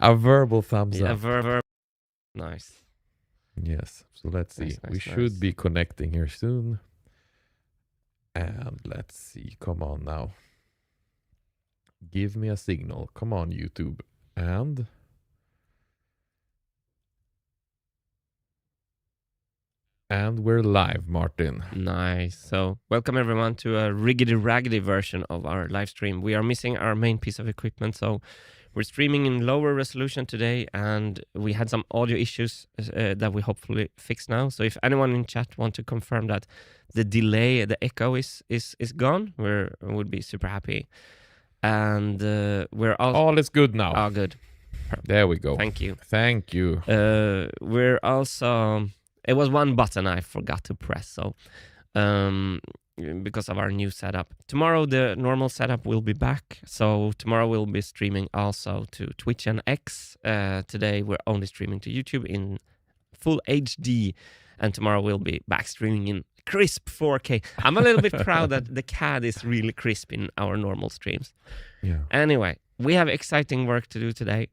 A verbal thumbs Yeah, up. Nice. Yes. So let's see. Nice, We nice. should be connecting here soon. And let's see. Come on now. Give me a signal. Come on, YouTube. And we're live, Martin. Nice. So welcome everyone to a riggedy-raggedy version of our live stream. We are missing our main piece of equipment, so we're streaming in lower resolution today, and we had some audio issues that we hopefully fix now. So if anyone in chat want to confirm that the delay, the echo is gone, we would be super happy. And we're all is good now. Oh, good. There we go. Thank you. Thank you. We're also... It was one button I forgot to press, so because of our new setup. Tomorrow the normal setup will be back, so tomorrow we'll be streaming also to Twitch and X. Today we're only streaming to YouTube in full HD, and tomorrow we'll be back streaming in crisp 4K. I'm a little bit proud that the CAD is really crisp in our normal streams. Yeah. Anyway, we have exciting work to do today.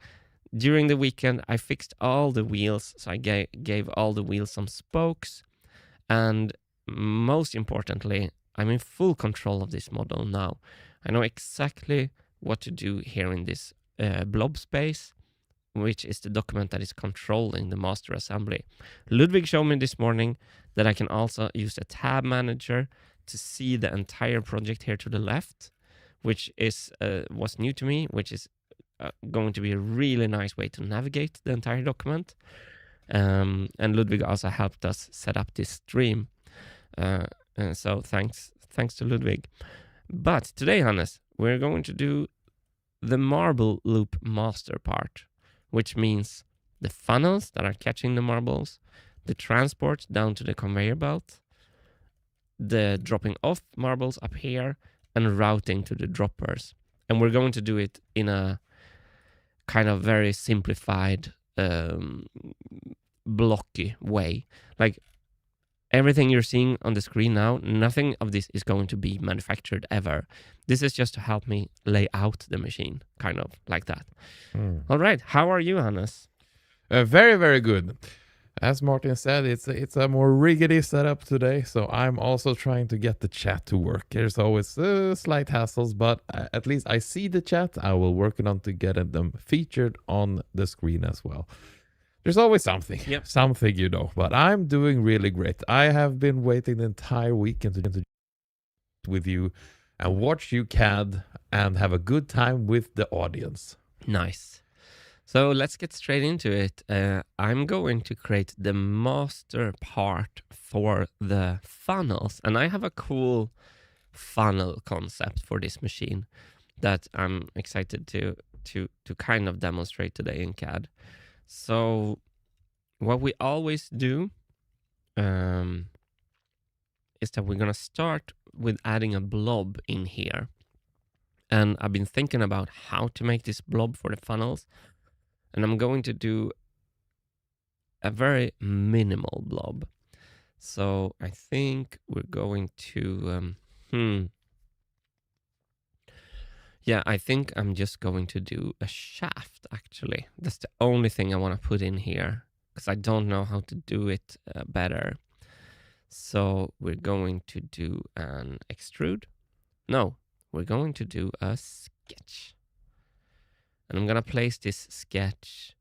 During the weekend, I fixed all the wheels, so I gave all the wheels some spokes, and most importantly, I'm in full control of this model now. I know exactly what to do here in this blob space, which is the document that is controlling the master assembly. Ludwig showed me this morning that I can also use a tab manager to see the entire project here to the left, which is was new to me, which is going to be a really nice way to navigate the entire document. And Ludwig also helped us set up this stream. So thanks to Ludwig. But today, Hannes, we're going to do the marble loop master part, which means the funnels that are catching the marbles, the transport down to the conveyor belt, the dropping off marbles up here, and routing to the droppers. And we're going to do it in a kind of very simplified, blocky way. Like everything you're seeing on the screen now, nothing of this is going to be manufactured ever. This is just to help me lay out the machine, kind of like that. All right. How are you, Hannes? Very, very good. As Martin said, it's a more riggedy setup today, so I'm also trying to get the chat to work. There's always slight hassles, but at least I see the chat. I will work on to get them featured on the screen as well. There's always something, something, you know, but I'm doing really great. I have been waiting the entire weekend to with you and watch you CAD and have a good time with the audience. Nice. So let's get straight into it. I'm going to create the master part for the funnels, and I have a cool funnel concept for this machine that I'm excited to kind of demonstrate today in CAD. So what we always do is that we're gonna start with adding a blob in here, and I've been thinking about how to make this blob for the funnels. And I'm going to do a very minimal blob. So I think we're going to... Yeah, I think I'm just going to do a shaft, actually. That's the only thing I want to put in here, because I don't know how to do it better. So we're going to do an extrude. No, we're going to do a sketch. And I'm going to place this sketch.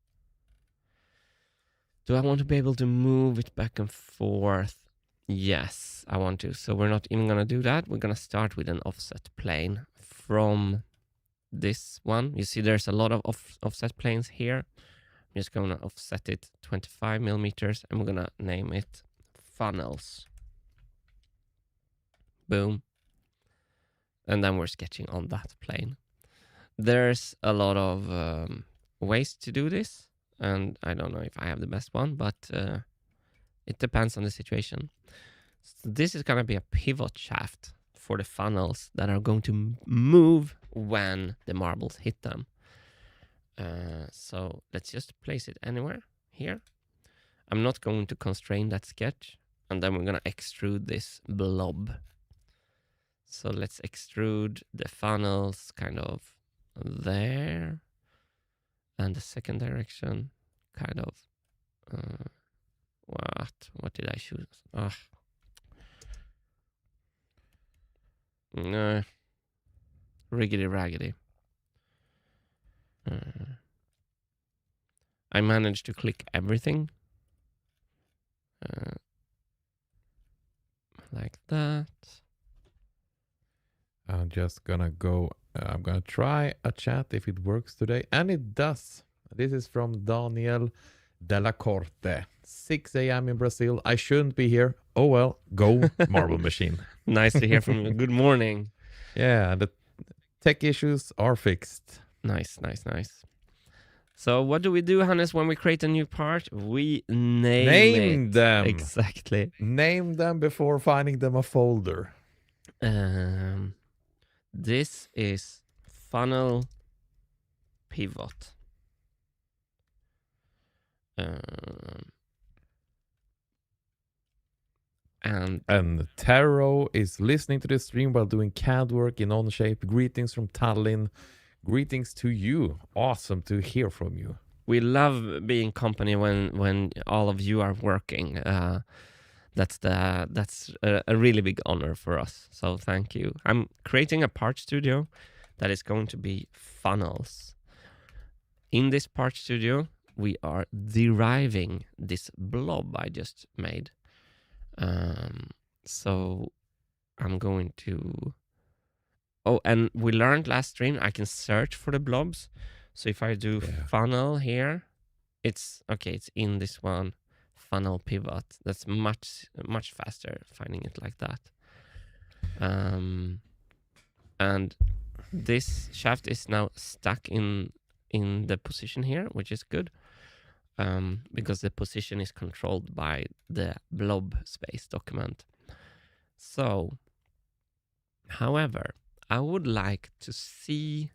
Do I want to be able to move it back and forth? Yes, I want to. So we're not even going to do that. We're going to start with an offset plane from this one. You see there's a lot of offset planes here. I'm just going to offset it 25 millimeters, and we're going to name it funnels. Boom. And then we're sketching on that plane. There's a lot of ways to do this, and I don't know if I have the best one, but it depends on the situation. So this is going to be a pivot shaft for the funnels that are going to move when the marbles hit them. So let's just place it anywhere here. I'm not going to constrain that sketch, and then we're going to extrude this blob. So let's extrude the funnels kind of there, And the second direction, kind of. What did I choose? No. Riggedy raggedy. I managed to click everything. Like that. I'm just gonna go. I'm gonna try a chat if it works today. And it does. This is from Daniel Della Corte. 6 a.m. in Brazil. I shouldn't be here. Oh well, go Marble Machine. Nice to hear from you. Good morning. Yeah, the tech issues are fixed. Nice. So what do we do, Hannes, when we create a new part? We name it. Them. Exactly. Name them before finding them a folder. This is funnel pivot. And Taro is listening to this stream while doing CAD work in Onshape. Greetings from Tallinn. Greetings to you. Awesome to hear from you. We love being company when all of you are working. That's a really big honor for us. So thank you. I'm creating a part studio that is going to be funnels. In this part studio, we are deriving this blob I just made. So I'm going to... Oh, and we learned last stream I can search for the blobs. So if I do funnel here, it's in this one, funnel pivot. That's much faster finding it like that. And this shaft is now stuck in the position here, which is good. Because the position is controlled by the blob space document. So, however, I would like to see...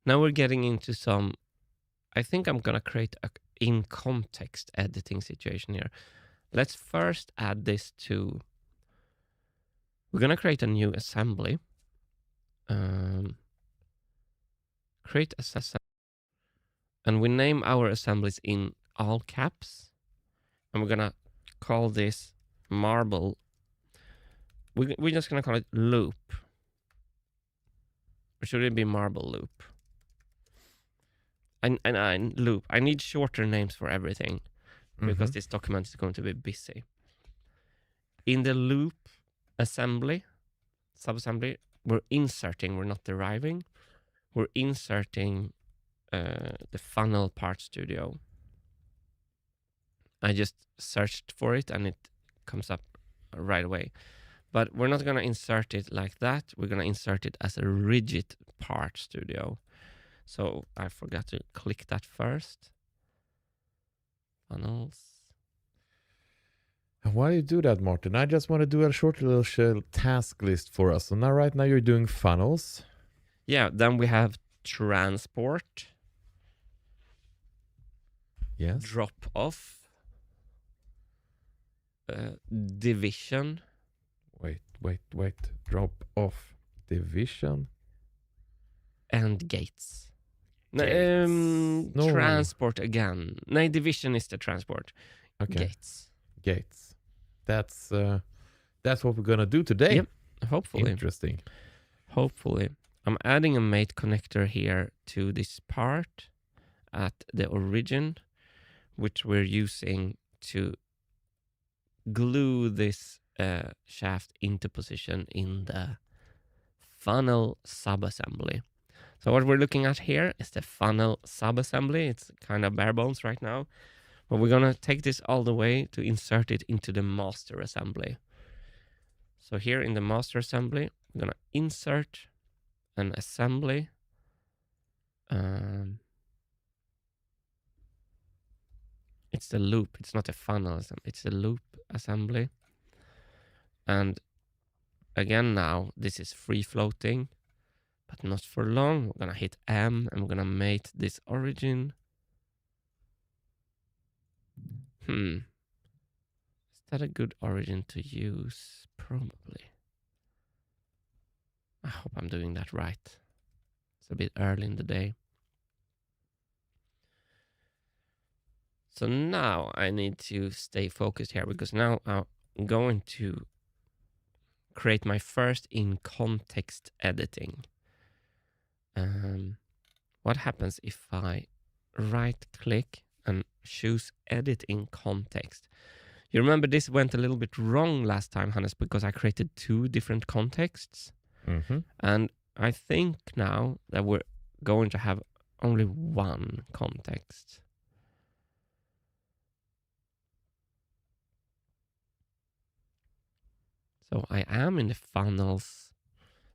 Now we're getting into some... I think I'm going to create a in-context editing situation here. Let's first add this to... We're going to create a new assembly. Create assembly. And we name our assemblies in all caps. And we're going to call this marble. We're just going to call it loop. Or should it be marble loop? And loop. I need shorter names for everything. Because this document is going to be busy. In the loop assembly, subassembly, we're inserting, we're not deriving. We're inserting the funnel part studio. I just searched for it and it comes up right away. But we're not going to insert it like that. We're going to insert it as a rigid part studio. So I forgot to click that first. Funnels. Why do you do that, Martin? I just want to do a short little task list for us. So now, right now, you're doing funnels. Yeah, then we have transport. Yes. Drop off. Division. Wait. Drop off. Division. And gates. No. Transport again. No, division is the transport. Okay. Gates. That's what we're gonna do today. Yep. Hopefully. Interesting. Hopefully. I'm adding a mate connector here to this part at the origin, which we're using to glue this shaft into position in the funnel subassembly. So what we're looking at here is the funnel subassembly. It's kind of bare bones right now, but we're going to take this all the way to insert it into the master assembly. So here in the master assembly, we're going to insert an assembly. It's the loop. It's not a funnel. It's a loop assembly. And again now, this is free floating, but not for long. We're going to hit M and we're going to mate this origin. Is that a good origin to use? Probably. I hope I'm doing that right. It's a bit early in the day. So now I need to stay focused here because now I'm going to create my first in-context editing. What happens if I right-click and choose Edit in Context? You remember this went a little bit wrong last time, Hannes, because I created 2 different contexts. Mm-hmm. And I think now that we're going to have only one context. So I am in the funnels.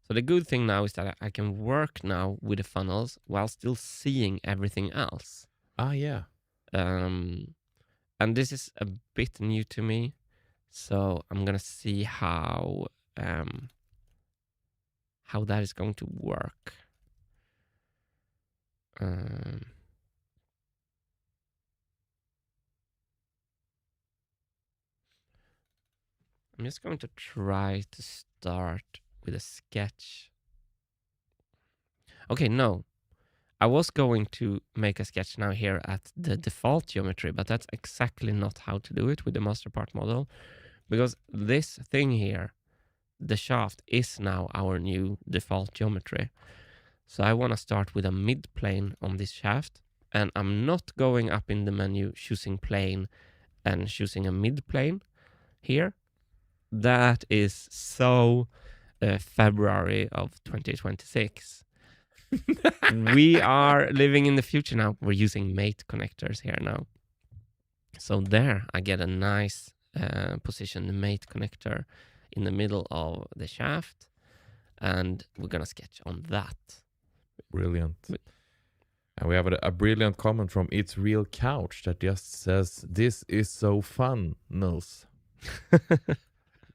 So the good thing now is that I can work now with the funnels while still seeing everything else. Ah, yeah. And this is a bit new to me. So I'm going to see how that is going to work. I'm just going to try to start with a sketch. Okay, no. I was going to make a sketch now here at the default geometry, but that's exactly not how to do it with the master part model, because this thing here, the shaft, is now our new default geometry. So I want to start with a mid plane on this shaft, and I'm not going up in the menu, choosing plane and choosing a mid plane here. That is so February of 2026. We are living in the future now. We're using mate connectors here now. So there I get a nice position mate connector in the middle of the shaft, and we're gonna sketch on that. Brilliant. And we have a brilliant comment from It's Real Couch that just says, "This is so fun, Nils."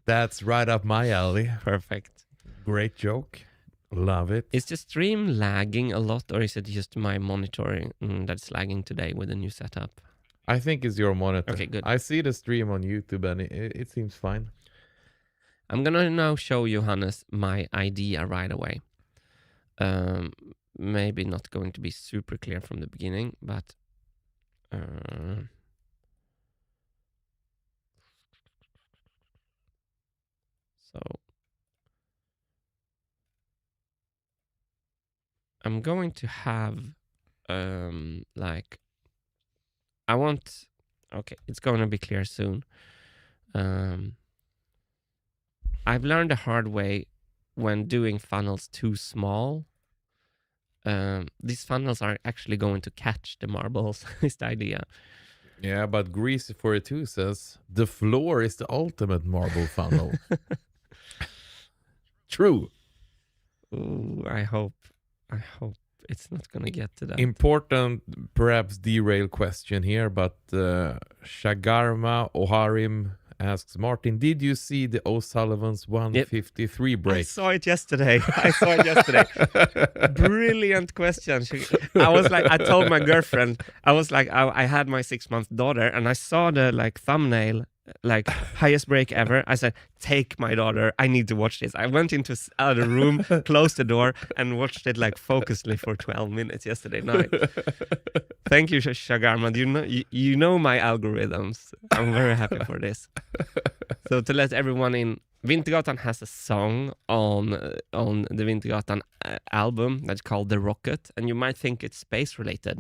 That's right up my alley. Perfect. Great joke. Love it. Is the stream lagging a lot, or is it just my monitoring that's lagging today with the new setup? I think it's your monitor. Okay, good. I see the stream on YouTube and it seems fine. I'm gonna now show you, Hannes, my idea right away. Maybe not going to be super clear from the beginning, but so I'm going to have like I want. Okay, it's going to be clear soon. I've learned the hard way when doing funnels too small. These funnels are actually going to catch the marbles, is the idea. Yeah, but Greasy42 says, "The floor is the ultimate marble funnel." True. Ooh, I hope it's not gonna get to that. Important, perhaps derail question here, but Shagarma Oharim asks, "Martin, did you see the O'Sullivan's 153 break?" I saw it yesterday. Brilliant question. I told my girlfriend, I had my 6-month daughter, and I saw the thumbnail, highest break ever. I said, take my daughter. I need to watch this. I went into the room, closed the door, and watched it focusedly for 12 minutes yesterday night. Thank you, Shagarma. You know my algorithms. I'm very happy for this. So to let everyone in, Wintergatan has a song on the Wintergatan album that's called The Rocket, and you might think it's space related.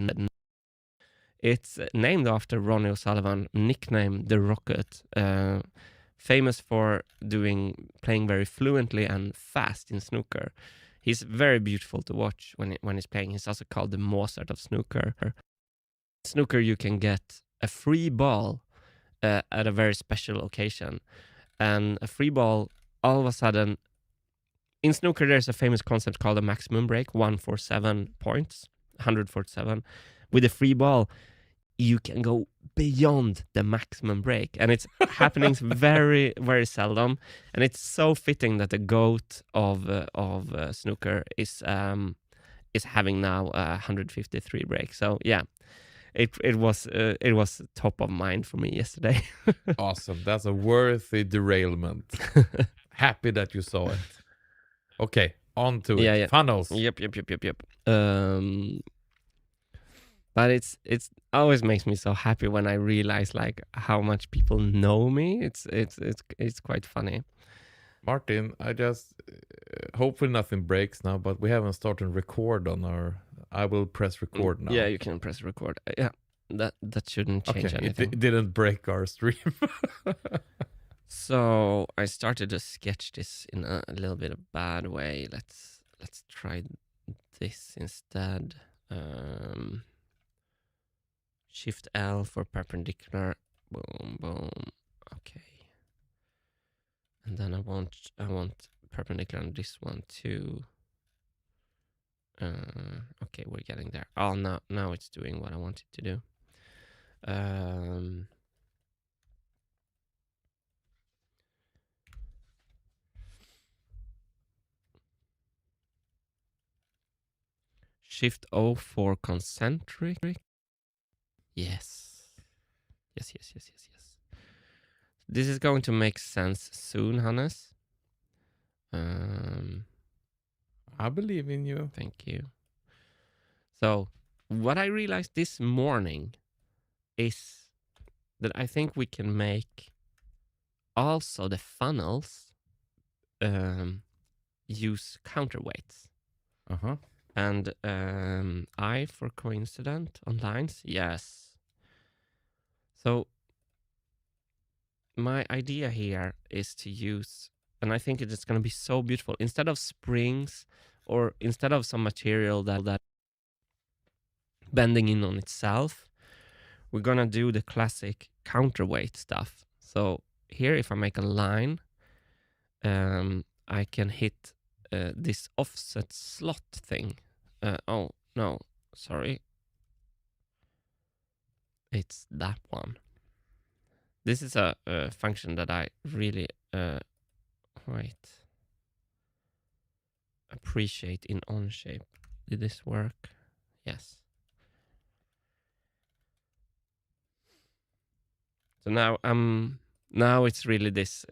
It's named after Ronnie O'Sullivan, nicknamed The Rocket, famous for playing very fluently and fast in snooker. He's very beautiful to watch when he's playing. He's also called the Mozart of snooker. Snooker, you can get a free ball at a very special occasion. And a free ball, all of a sudden, in snooker, there's a famous concept called a maximum break, 147 points, 147. With a free ball, you can go beyond the maximum break, and it's happening very, very seldom. And it's so fitting that the GOAT of snooker is having now 153 break. So yeah, it was top of mind for me yesterday. Awesome. That's a worthy derailment. Happy that you saw it. Okay, on to it. Yeah. Funnels. Yep. But it's always makes me so happy when I realize like how much people know me. It's quite funny. Martin, I just hopefully nothing breaks now, but we haven't started record on our. I will press record now. Yeah, you can press record. Yeah, that shouldn't change Okay, anything. it didn't break our stream. So I started to sketch this in a little bit of bad way. Let's try this instead. Shift L for perpendicular. Boom, boom. Okay. And then I want perpendicular on this one too. Okay, we're getting there. Oh, now it's doing what I want it to do. Shift O for concentric. Yes. Yes. This is going to make sense soon, Hannes. I believe in you. Thank you. So, what I realized this morning is that I think we can make also the funnels use counterweights. Uh-huh. And I for coincident on lines, yes. So my idea here is to use, and I think it's going to be so beautiful, instead of springs or instead of some material that bending in on itself, we're going to do the classic counterweight stuff. So here, if I make a line, I can hit this offset slot thing. Oh, no, sorry. It's that one. This is a function that I really appreciate in Onshape. Did this work? Yes. So now it's really this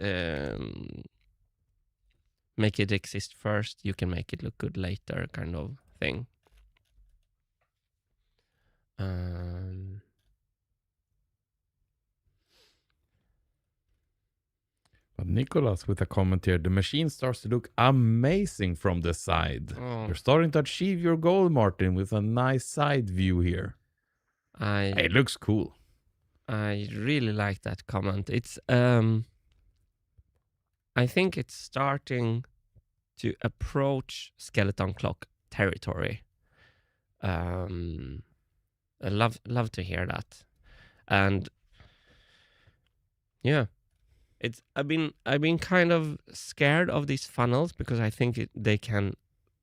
make it exist first, you can make it look good later kind of thing. But Nicholas with a comment here, the machine starts to look amazing from the side. Oh. You're starting to achieve your goal, Martin, with a nice side view here. It looks cool. I really like that comment. It's I think it's starting to approach skeleton clock territory. I love to hear that. And yeah, I've been kind of scared of these funnels because I think they can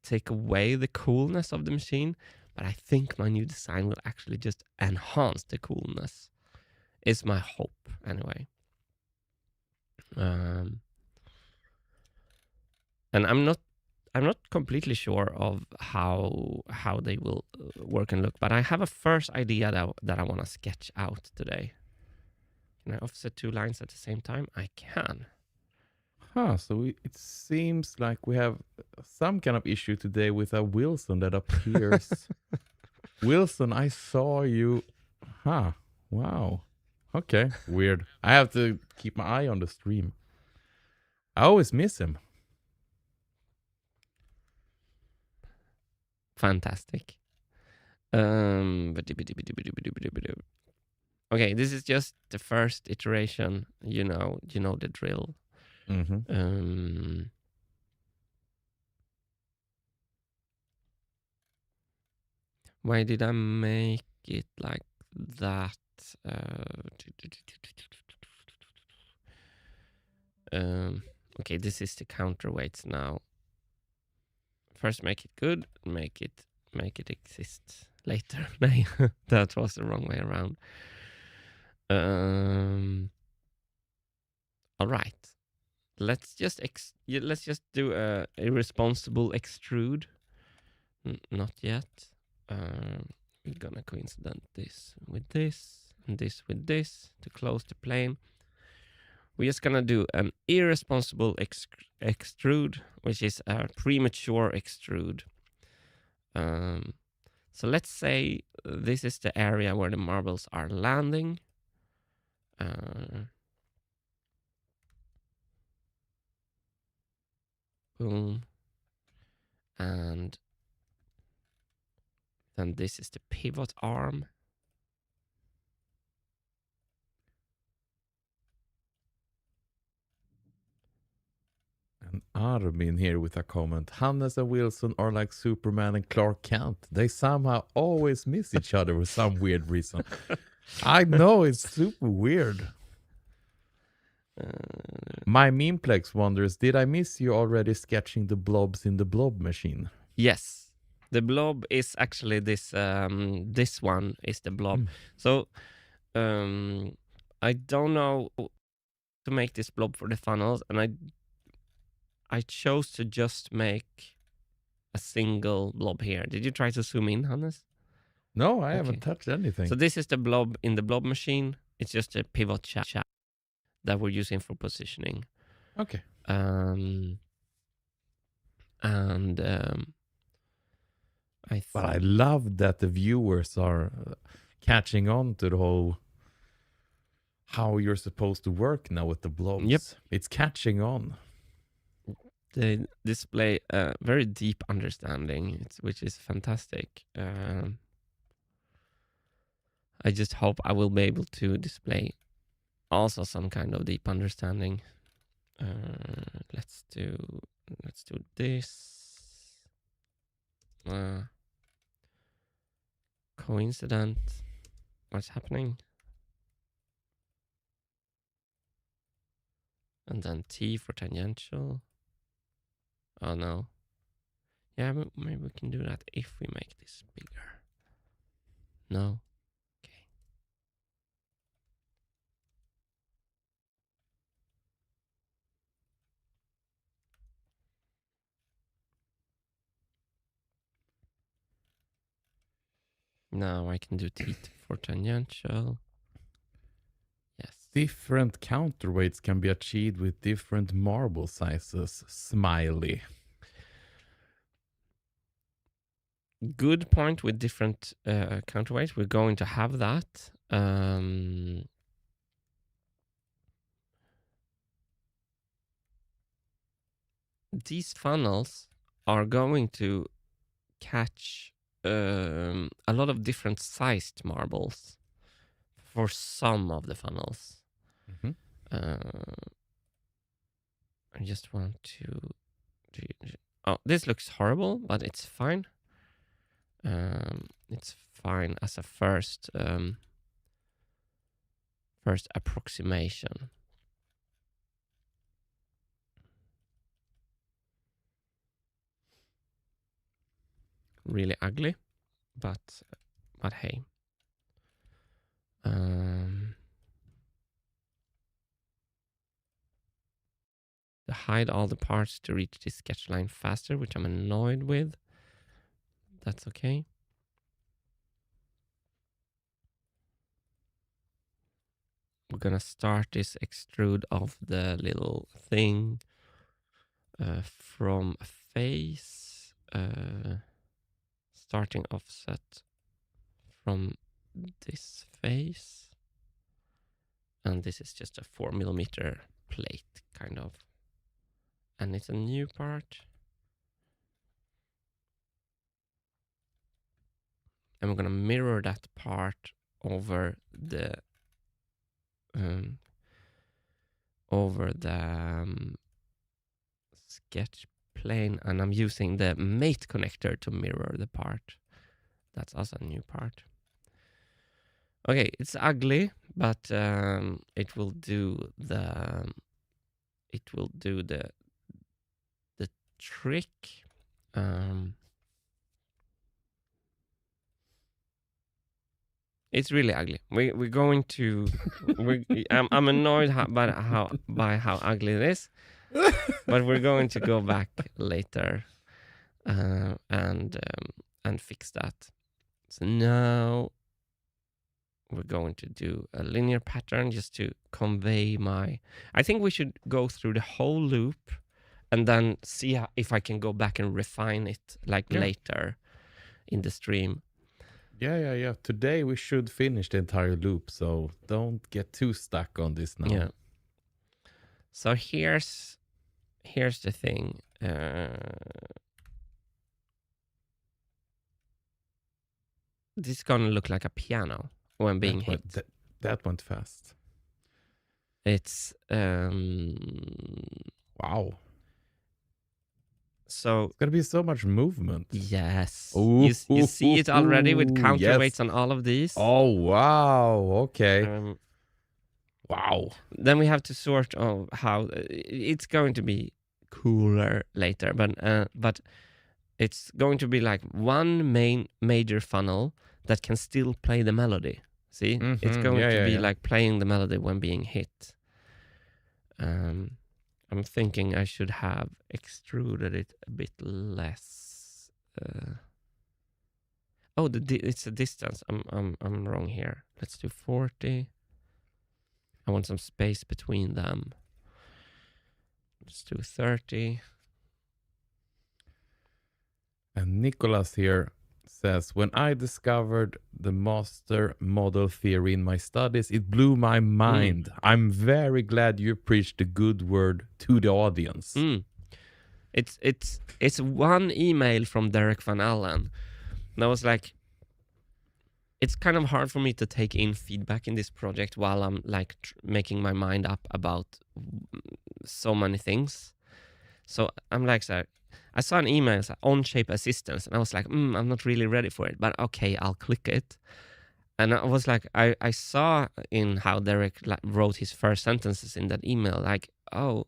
take away the coolness of the machine, but I think my new design will actually just enhance the coolness. Is my hope anyway. And I'm not completely sure of how they will work and look, but I have a first idea that I want to sketch out today. Can I offset two lines at the same time? I can. So it seems like we have some kind of issue today with a Wilson that appears. Wilson, I saw you. Wow. Okay, weird. I have to keep my eye on the stream. I always miss him. Fantastic. Okay, this is just the first iteration. You know the drill. Mm-hmm. Why did I make it like that? Okay, this is the counterweights now. First make it good, make it exist later. That was the wrong way around. All right. Let's just do a irresponsible extrude. Not yet. We're gonna coincident this with this and this with this to close the plane. We're just gonna do an irresponsible extrude, which is a premature extrude. So let's say this is the area where the marbles are landing. Boom. And then this is the pivot arm. And Armin here with a comment. Hannes and Wilson are like Superman and Clark Kent. They somehow always miss each other for some weird reason. I know, it's super weird. My Memeplex wonders, did I miss you already sketching the blobs in the blob machine? Yes. The blob is actually this one is the blob. So I don't know to make this blob for the funnels, and I chose to just make a single blob here. Did you try to zoom in, Hannes? No, I haven't touched anything. So this is the blob in the blob machine. It's just a pivot shaft that we're using for positioning. Okay. But I love that the viewers are catching on to the whole how you're supposed to work now with the blobs. Yep. It's catching on. They display a very deep understanding, which is fantastic. I just hope I will be able to display also some kind of deep understanding. Let's do this. Coincident. What's happening? And then T for tangential. Oh no. Yeah, maybe we can do that if we make this bigger. No. Okay. Now I can do T for tangential. Yes. Different counterweights can be achieved with different marble sizes. Smiley. Good point with different counterweights. We're going to have that. These funnels are going to catch a lot of different sized marbles for some of the funnels. Mm-hmm. I just want to. Oh, this looks horrible, but it's fine. It's fine as a first approximation. Really ugly, but hey. To hide all the parts to reach this sketch line faster, which I'm annoyed with. That's okay. We're gonna start this extrude of the little thing from a face, starting offset from this face, and this is just a 4mm plate kind of, and it's a new part, and we're gonna mirror that part over the sketch plane, and I'm using the mate connector to mirror the part. That's also a new part. Okay, it's ugly, but it will do the trick. It's really ugly. We're going to. I'm annoyed by how ugly it is, but we're going to go back later and fix that. So now we're going to do a linear pattern just to convey my. I think we should go through the whole loop and then see if I can go back and refine it later in the stream. Yeah. Today we should finish the entire loop, so don't get too stuck on this now. Yeah. So here's the thing. This is gonna look like a piano when being hit. That went fast. It's wow. So it's gonna be so much movement. Yes. Ooh, you see it already with counterweights yes. on all of these. Oh wow. Okay. Wow. Then we have to sort of how it's going to be cooler later, but it's going to be like one major funnel that can still play the melody. See, it's going to be like playing the melody when being hit. I'm thinking I should have extruded it a bit less. It's a distance. I'm wrong here. Let's do 40. I want some space between them. Let's do 30. And Nicholas here says, when I discovered the master model theory in my studies, it blew my mind. I'm very glad you preached the good word to the audience. It's one email from Derek Van Allen. And I was like, it's kind of hard for me to take in feedback in this project while I'm like making my mind up about so many things. So I'm like, I saw an email, on-shape assistance, and I was like, I'm not really ready for it, but okay, I'll click it. And I was like, I saw in how Derek wrote his first sentences in that email, like, oh,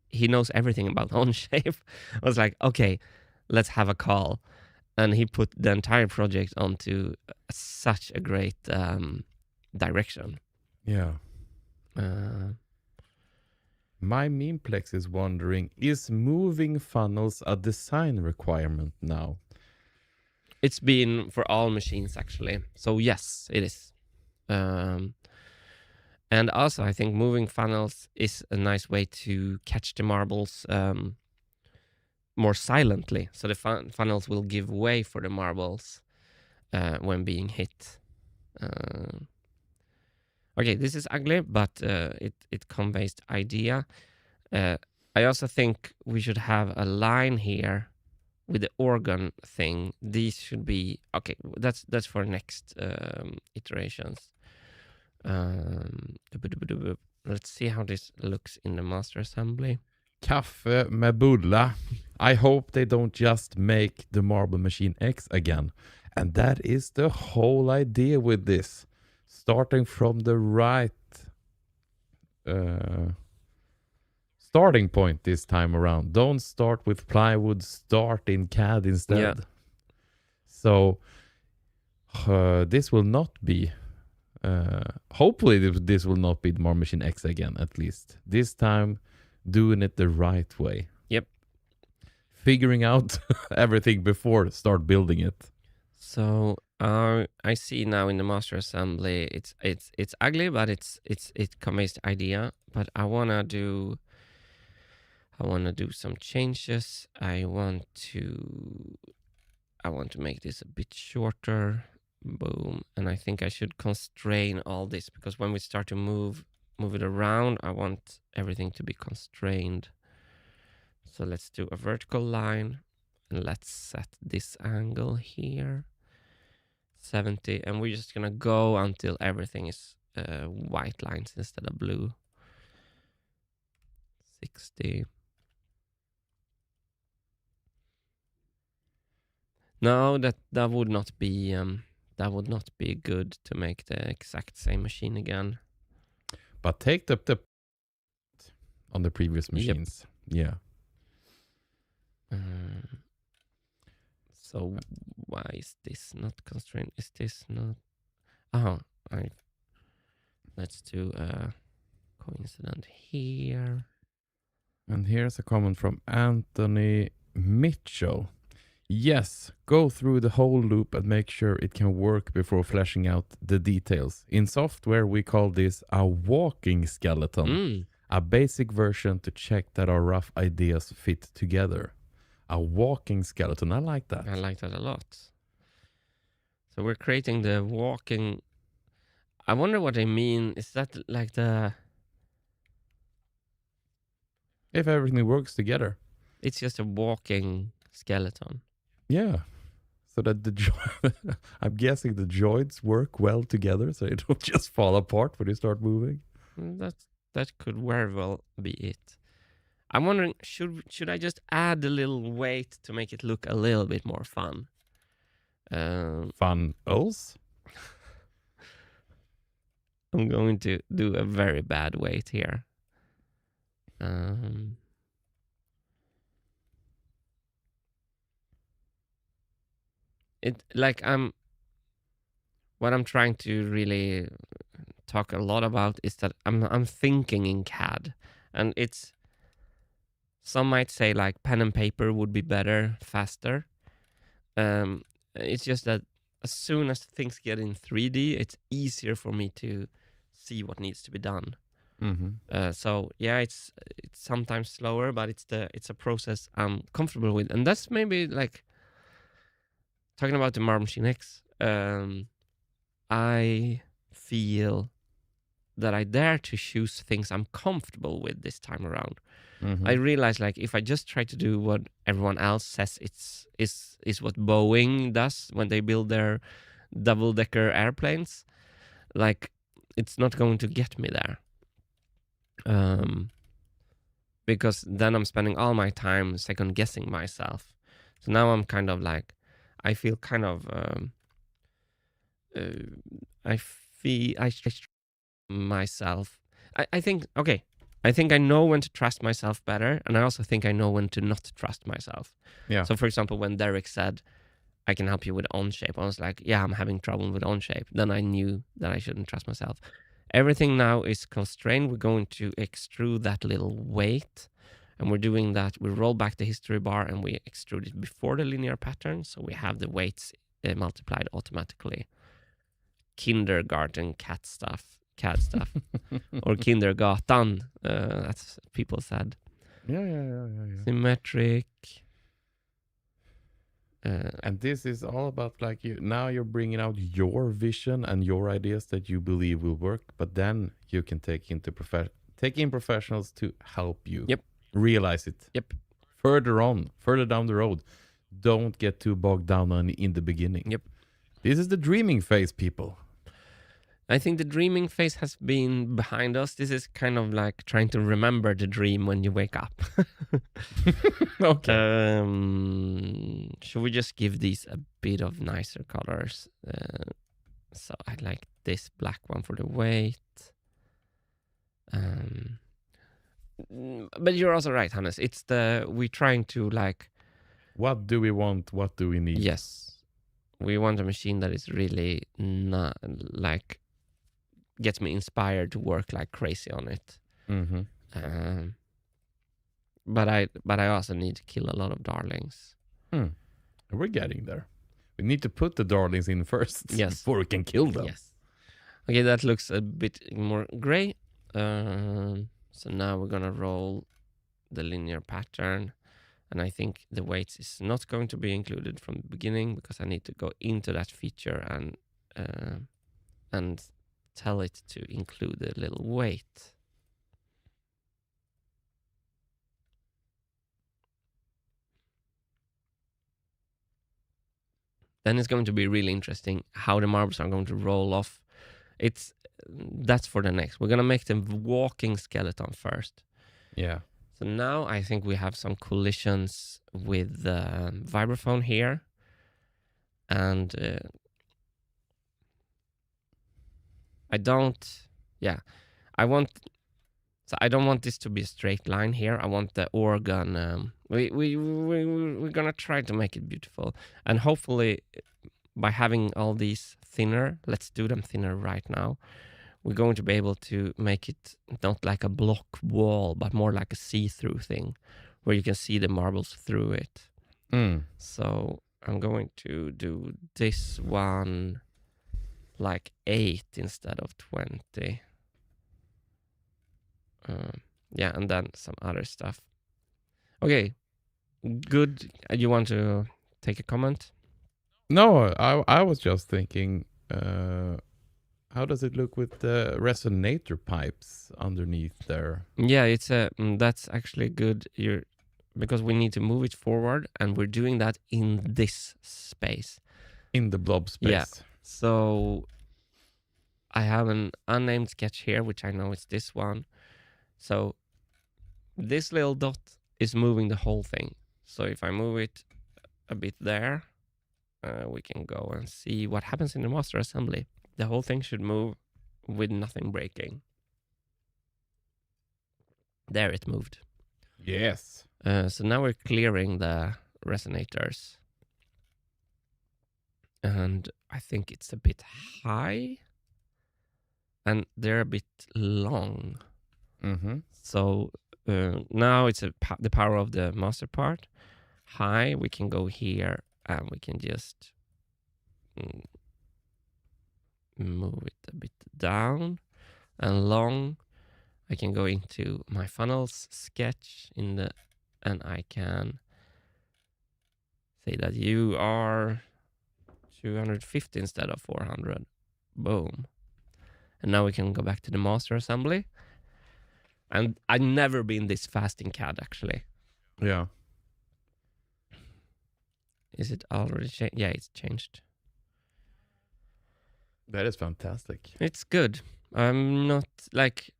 he knows everything about on-shape. I was like, okay, let's have a call. And he put the entire project onto such a great direction. Yeah. My Memeplex is wondering, is moving funnels a design requirement now? It's been for all machines, actually. So yes, it is. And also, I think moving funnels is a nice way to catch the marbles more silently. So the funnels will give way for the marbles when being hit. Okay, this is ugly, but it conveys the idea. I also think we should have a line here with the organ thing. These should be okay. That's for next iterations. Let's see how this looks in the master assembly. Kaffe med bulla. I hope they don't just make the Marble Machine X again. And that is the whole idea with this. Starting from the right starting point this time around. Don't start with plywood, start in CAD instead. Yeah. So this will not be hopefully this will not be the Marble Machine X again, at least. This time doing it the right way. Yep. Figuring out everything before start building it. So I see now in the master assembly, it's ugly, but it conveys the idea. But I wanna do some changes. I want to make this a bit shorter. Boom. And I think I should constrain all this, because when we start to move it around, I want everything to be constrained. So let's do a vertical line, and let's set this angle here 70, and we're just gonna go until everything is white lines instead of blue. 60. No, that would not be good to make the exact same machine again. But take the on the previous machines. Yep. Yeah. So why is this not constrained? Is this not? Let's do a coincident here. And here's a comment from Anthony Mitchell. Yes, go through the whole loop and make sure it can work before fleshing out the details. In software, we call this a walking skeleton. A basic version to check that our rough ideas fit together. A walking skeleton. I like that. I like that a lot. So we're creating the walking. I wonder what they mean. Is that like the? If everything works together. It's just a walking skeleton. Yeah. So that I'm guessing the joints work well together, so it don't just fall apart when you start moving. That could very well be it. I'm wondering, should I just add a little weight to make it look a little bit more fun? Fun else? I'm going to do a very bad weight here. What I'm trying to really talk a lot about is that I'm thinking in CAD, and some might say like pen and paper would be better, faster. It's just that as soon as things get in 3D, it's easier for me to see what needs to be done. So yeah, it's sometimes slower, but it's a process I'm comfortable with, and that's maybe like talking about the Marble Machine X. I feel that I dare to choose things I'm comfortable with this time around. I realize like if I just try to do what everyone else says is what Boeing does when they build their double-decker airplanes, like it's not going to get me there. Because then I'm spending all my time second guessing myself. So now I'm kind of like, I feel kind of, I myself. I think, okay, I think I know when to trust myself better. And I also think I know when to not trust myself. Yeah. So for example, when Derek said, I can help you with Onshape, I was like, yeah, I'm having trouble with Onshape. Then I knew that I shouldn't trust myself. Everything now is constrained. We're going to extrude that little weight. And we're doing that. We roll back the history bar and we extrude it before the linear pattern. So we have the weights multiplied automatically. Kindergarten CAD stuff. Or kindergatan, that's people said. Yeah. Symmetric. And this is all about like now you're bringing out your vision and your ideas that you believe will work, but then you can take in professionals to help you realize it. Yep. Further down the road. Don't get too bogged down in the beginning. Yep. This is the dreaming phase, people. I think the dreaming phase has been behind us. This is kind of like trying to remember the dream when you wake up. Okay. Should we just give these a bit of nicer colors? So I like this black one for the weight. But you're also right, Hannes. We're trying to like... What do we want? What do we need? Yes. We want a machine that is really not like... gets me inspired to work like crazy on it. But I also need to kill a lot of darlings. We're getting there. We need to put the darlings in first before we can kill them. Yes. Okay, that looks a bit more gray. So now we're gonna roll the linear pattern. And I think the weights is not going to be included from the beginning because I need to go into that feature and tell it to include a little weight. Then it's going to be really interesting how the marbles are going to roll off. That's for the next. We're gonna make the walking skeleton first. Yeah. So now I think we have some collisions with the vibraphone here, and I don't want this to be a straight line here. I want the organ. We're gonna try to make it beautiful, and hopefully by having all these thinner, let's do them thinner right now. We're going to be able to make it not like a block wall, but more like a see-through thing, where you can see the marbles through it. So I'm going to do this one like 8 instead of 20. And then some other stuff. Okay, good. You want to take a comment? No, I was just thinking, how does it look with the resonator pipes underneath there? Yeah, it's that's actually good. Because we need to move it forward, and we're doing that in this space. In the blob space. Yeah. So I have an unnamed sketch here, which I know is this one. So this little dot is moving the whole thing. So if I move it a bit there, we can go and see what happens in the master assembly. The whole thing should move with nothing breaking. There it moved. Yes. So now we're clearing the resonators. And I think it's a bit high. And they're a bit long. Mm-hmm. So now it's the power of the master part. High, we can go here and we can just move it a bit down. And long, I can go into my funnels sketch and I can say that you are 250 instead of 400. Boom. And now we can go back to the master assembly. And I've never been this fast in CAD, actually. Yeah. Is it already changed? Yeah, it's changed. That is fantastic. It's good. I'm not like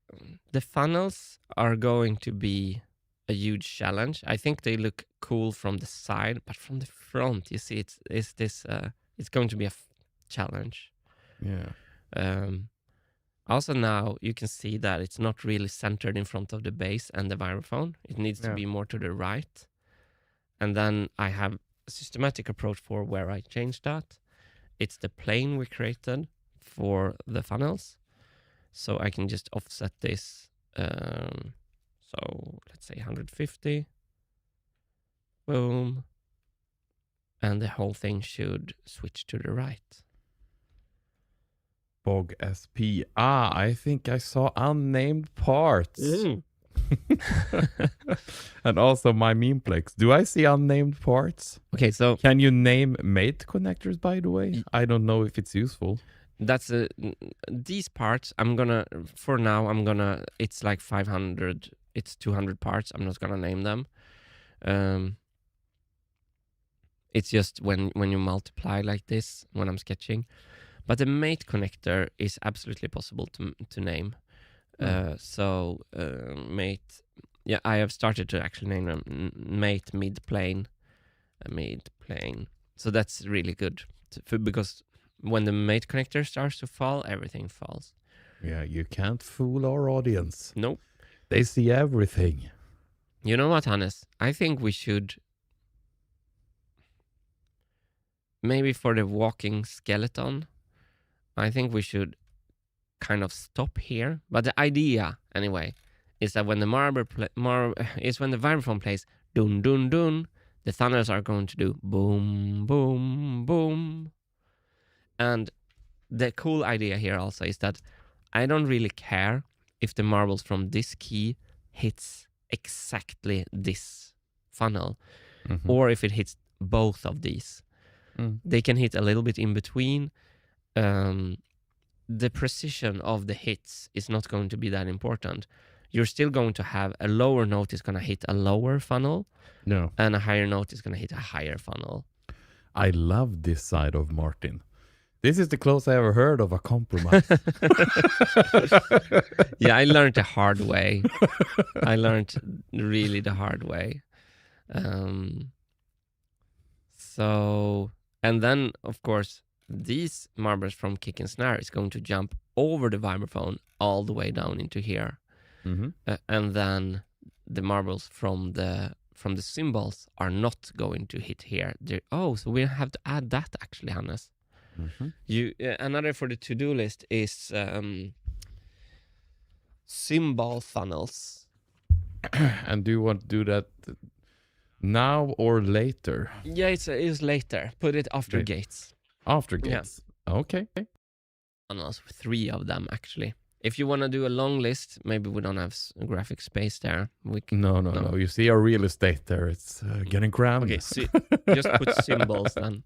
the funnels are going to be a huge challenge. I think they look cool from the side, but from the front, you see, it's going to be a challenge. Yeah. Also now you can see that it's not really centered in front of the base and the vibraphone. It needs to be more to the right. And then I have a systematic approach for where I change that. It's the plane we created for the funnels. So I can just offset this. So let's say 150. Boom. And the whole thing should switch to the right. Bog SP. I think I saw unnamed parts. And also my memeplex. Do I see unnamed parts? Okay, so can you name mate connectors, by the way? I don't know if it's useful. That's these parts it's like 500, it's 200 parts. I'm not gonna name them. It's just when you multiply like this when I'm sketching. But the mate connector is absolutely possible to name. Mate, yeah, I have started to actually name them mate mid-plane, mid-plane. So that's really good because when the mate connector starts to fall, everything falls. Yeah, you can't fool our audience. Nope. They see everything. You know what, Hannes? I think we should, maybe for the walking skeleton, I think we should kind of stop here. But the idea, anyway, is that when the when the vibraphone plays dun dun dun, the thunders are going to do boom boom boom. And the cool idea here also is that I don't really care if the marbles from this key hits exactly this funnel, or if it hits both of these. They can hit a little bit in between. The precision of the hits is not going to be that important. You're still going to have a lower note is going to hit a lower funnel. No. And a higher note is going to hit a higher funnel. I love this side of Martin. This is the closest I ever heard of a compromise. Yeah, I learned the hard way. I learned really the hard way. And then, of course, these marbles from kick and snare is going to jump over the vibraphone all the way down into here. And then the marbles from the cymbals are not going to hit here. So we have to add that actually, Hannes. Another for the to-do list is cymbal funnels. And do you want to do that now or later? Yeah, it's later. Put it after gates. After gates. Yeah. Okay. Funnels, 3 of them actually. If you want to do a long list, maybe we don't have graphic space there. No. You see our real estate there. It's getting crammed. Okay, just put symbols then.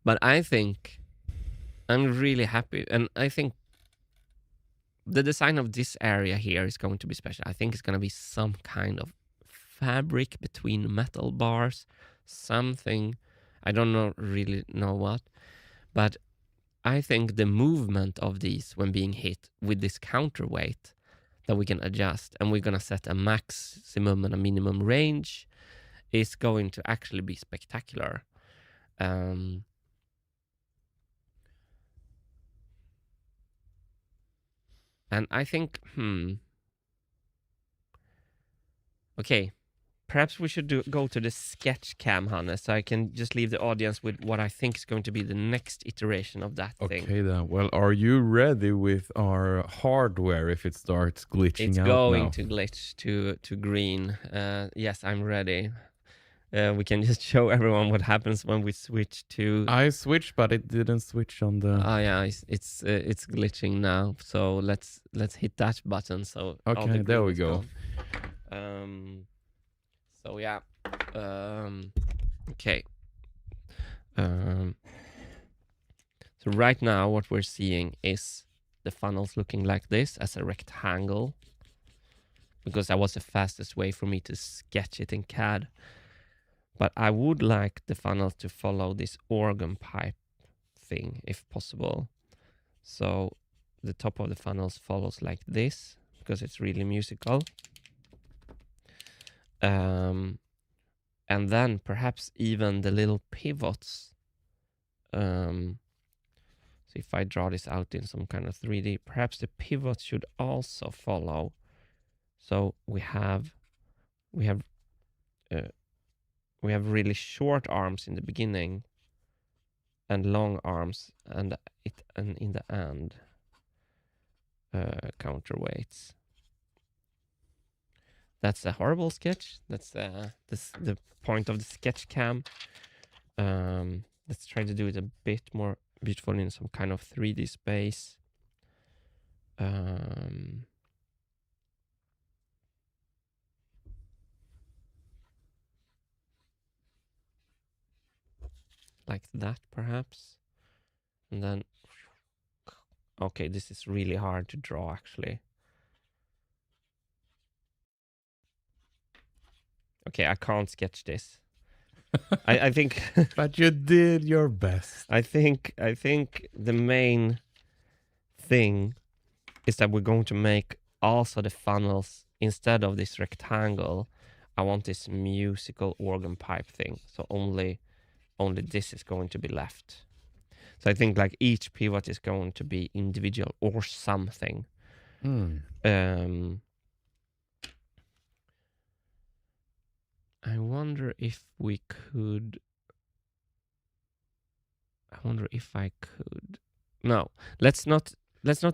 But I think I'm really happy, and I think the design of this area here is going to be special. I think it's going to be some kind of fabric between metal bars, something, I don't really know what, but I think the movement of these when being hit with this counterweight that we can adjust, and we're going to set a maximum and a minimum range, is going to actually be spectacular. And I think, okay, perhaps we should go to the sketch cam, Hannes, so I can just leave the audience with what I think is going to be the next iteration of that thing. Okay then. Well, are you ready with our hardware if it starts glitching It's out going now? to glitch to green. Yes, I'm ready. We can just show everyone what happens when we switch to... I switched, but it didn't switch on the... Oh yeah, it's glitching now. So let's hit that button. So all Okay, the there green we is go. gone. So yeah. Okay. So right now what we're seeing is the funnels looking like this as a rectangle, because that was the fastest way for me to sketch it in CAD. But I would like the funnel to follow this organ pipe thing if possible. So the top of the funnels follows like this, because it's really musical. And then perhaps even the little pivots. So if I draw this out in some kind of 3D, perhaps the pivots should also follow. So we have really short arms in the beginning and long arms, and in the end counterweights. That's a horrible sketch. That's the point of the sketch cam. Let's try to do it a bit more beautiful in some kind of 3D space. Like that, perhaps. And then, okay, this is really hard to draw, actually. Okay, I can't sketch this. I think... But you did your best. I think the main thing is that we're going to make also the funnels, instead of this rectangle, I want this musical organ pipe thing. So only this is going to be left. So I think like each pivot is going to be individual or something. I wonder if we could... I could... No, let's not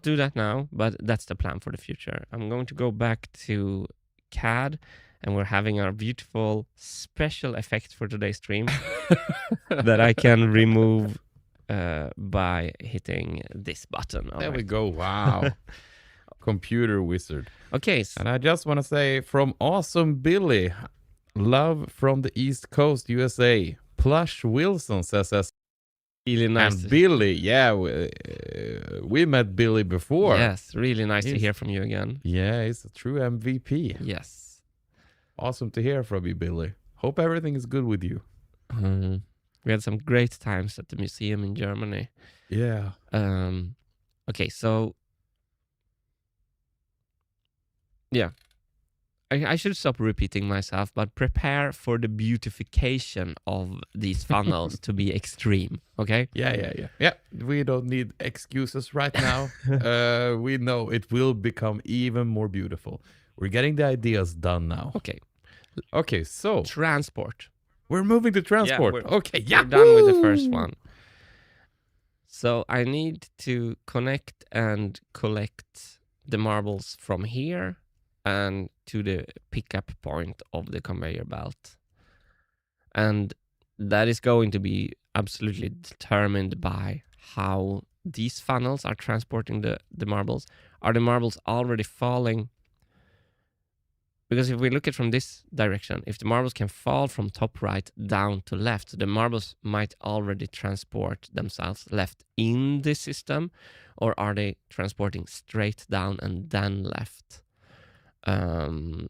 do that now, but that's the plan for the future. I'm going to go back to CAD, and we're having our beautiful special effect for today's stream that I can remove by hitting this button. There we go. Wow. Computer wizard. Okay. And I just want to say, from Awesome Billy, love from the East Coast, USA. Plush Wilson says, really nice. And Billy, yeah, we met Billy before. Yes, really nice to hear from you again. Yeah, he's a true MVP. Yes. Awesome to hear from you, Billy. Hope everything is good with you. We had some great times at the museum in Germany. Yeah. Okay, so... Yeah. I should stop repeating myself, but prepare for the beautification of these funnels to be extreme, okay? Yeah. We don't need excuses right now. We know it will become even more beautiful. We're getting the ideas done now. Okay, so... Transport. We're moving to transport. Yeah, we're done with the first one. So I need to connect and collect the marbles from here and to the pickup point of the conveyor belt. And that is going to be absolutely determined by how these funnels are transporting the marbles. Are the marbles already falling Because if we look at from this direction, if the marbles can fall from top right down to left, the marbles might already transport themselves left in the system, or are they transporting straight down and then left? I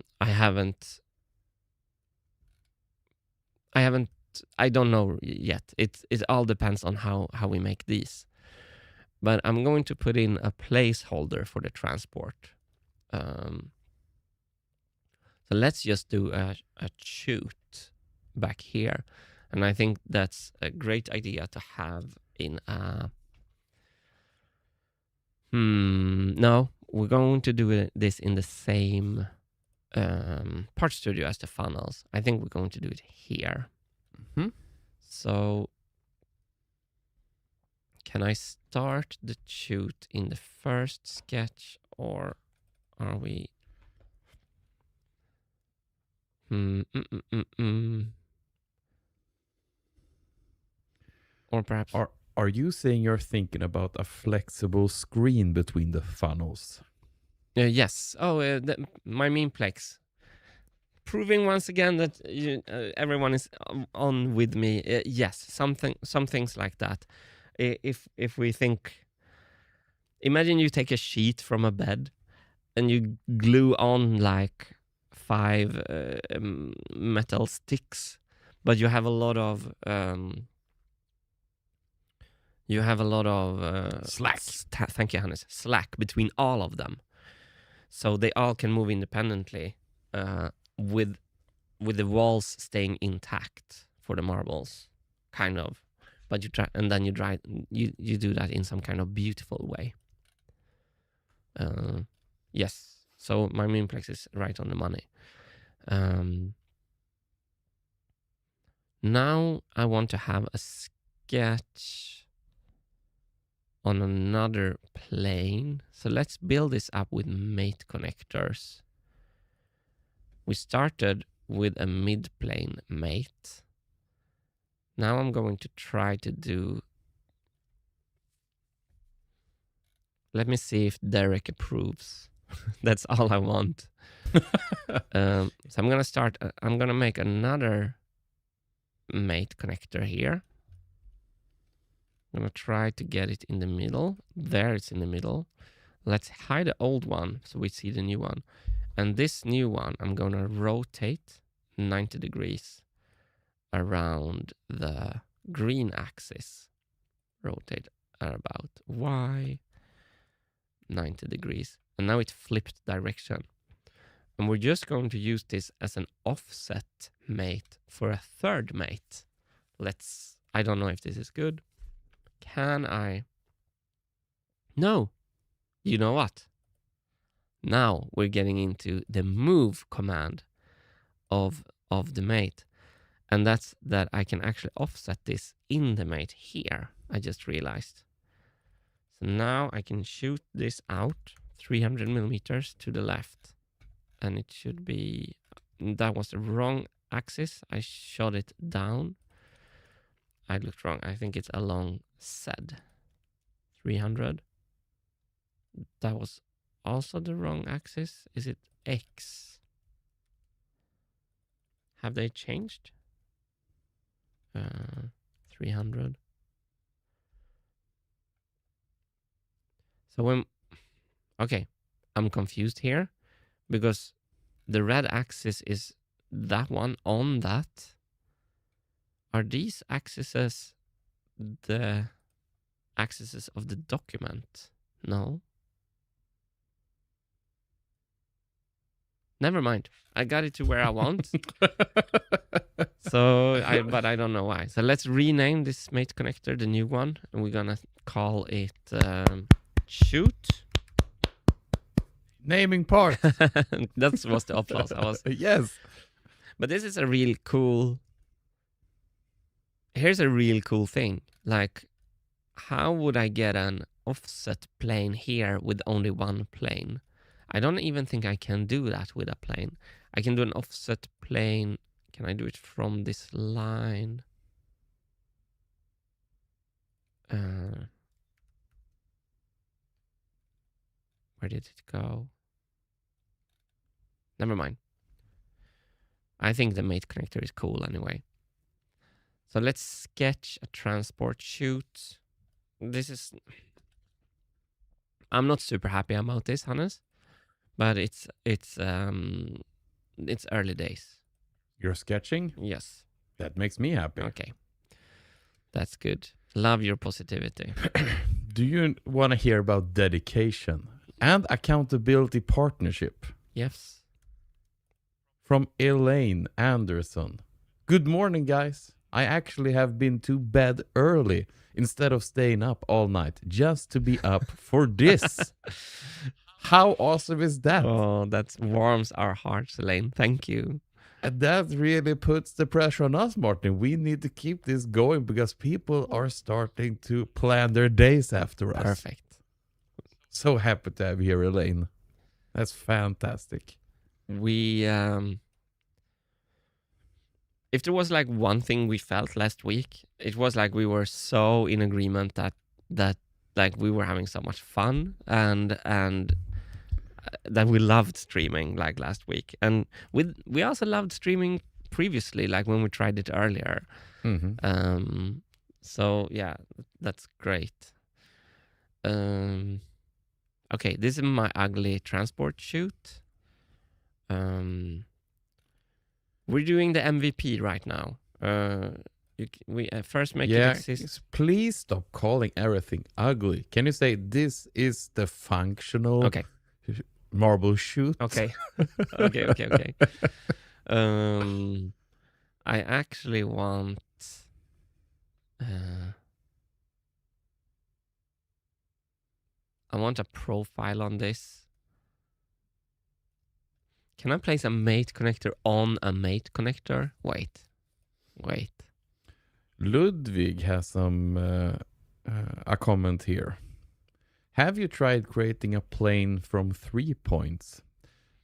don't know yet. It all depends on how we make these. But I'm going to put in a placeholder for the transport. So let's just do a shoot back here. And I think that's a great idea to have in a... No, we're going to do this in the same part studio as the funnels. I think we're going to do it here. So can I start the shoot in the first sketch, or are we... Or perhaps... Are you saying you're thinking about a flexible screen between the funnels? Yes. Oh, my memeplex. Proving once again that everyone is on with me. Yes, some things like that. If we think... Imagine you take a sheet from a bed and you glue on like 5 metal sticks, but you have a lot of... slack. Thank you, Hannes. Slack between all of them, so they all can move independently, with the walls staying intact for the marbles, kind of. But you try, and then you do that in some kind of beautiful way. Yes. So my memeplex is right on the money. Now I want to have a sketch on another plane. So let's build this up with mate connectors. We started with a mid-plane mate. Now I'm going to try to do... Let me see if Derek approves. That's all I want. So I'm going to start... I'm going to make another mate connector here. I'm going to try to get it in the middle. There, it's in the middle. Let's hide the old one so we see the new one. And this new one, I'm going to rotate 90 degrees around the green axis. Rotate about Y, 90 degrees. And now it flipped direction. And we're just going to use this as an offset mate for a third mate. I don't know if this is good. Can I? No. You know what? Now we're getting into the move command of the mate. And that's that I can actually offset this in the mate here. I just realized. So now I can shoot this out 300 millimeters to the left. And it should be... That was the wrong axis. I shot it down. I looked wrong. I think it's along Z. 300. That was also the wrong axis. Is it X? Have they changed? 300. So when... Okay, I'm confused here because the red axis is that one on that. Are these axes the axes of the document? No. Never mind. I got it to where I want. But I don't know why. So let's rename this mate connector, the new one, and we're gonna call it shoot. Naming part. That was the applause. Yes. But this is a real cool... Here's a real cool thing. Like, how would I get an offset plane here with only one plane? I don't even think I can do that with a plane. I can do an offset plane. Can I do it from this line? Where did it go? Never mind. I think the mate connector is cool anyway. So let's sketch a transport chute. I'm not super happy about this, Hannes, but it's early days. You're sketching? Yes. That makes me happy. Okay. That's good. Love your positivity. Do you want to hear about dedication and accountability partnership? Yes. From Elaine Anderson. Good morning, guys. I actually have been to bed early instead of staying up all night just to be up for this. How awesome is that? Oh, that warms our hearts, Elaine. Thank you. And that really puts the pressure on us, Martin. We need to keep this going because people are starting to plan their days after us. Perfect. So happy to have you here, Elaine. That's fantastic. We if there was like one thing we felt last week, it was like we were so in agreement that like we were having so much fun and that we loved streaming like last week, and we also loved streaming previously, like when we tried it earlier. Mm-hmm. So yeah, that's great. Okay, this is my ugly transport chute. We're doing the MVP right now. We first make it exist. Please stop calling everything ugly. Can you say this is the functional marble chute? Okay. Okay. I actually want. I want a profile on this. Can I place a mate connector on a mate connector? Wait. Ludwig has some a comment here. Have you tried creating a plane from 3 points?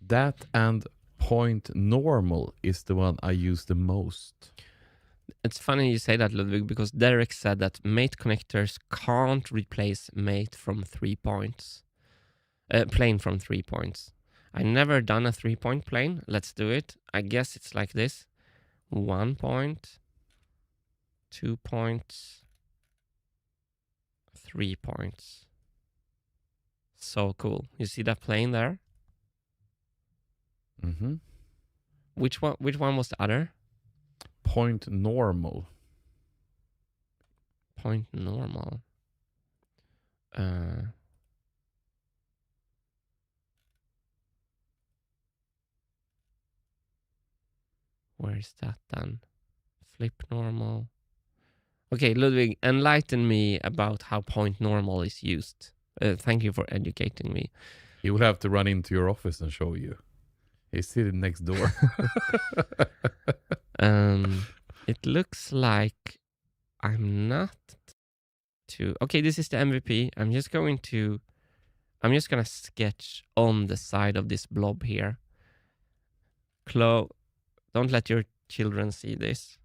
That and point normal is the one I use the most. It's funny you say that, Ludwig, because Derek said that mate connectors can't replace mate from 3 points. Plane from 3 points. I never done a 3-point plane. Let's do it. I guess it's like this. 1 point, 2 points, 3 points. So cool. You see that plane there? Mm-hmm. Which one was the other? Point normal. Point normal. Where is that then? Flip normal. Okay, Ludwig, enlighten me about how point normal is used. Thank you for educating me. He will have to run into your office and show you. He's sitting next door. It looks like I'm not too... Okay, this is the MVP. I'm just gonna sketch on the side of this blob here. Don't let your children see this.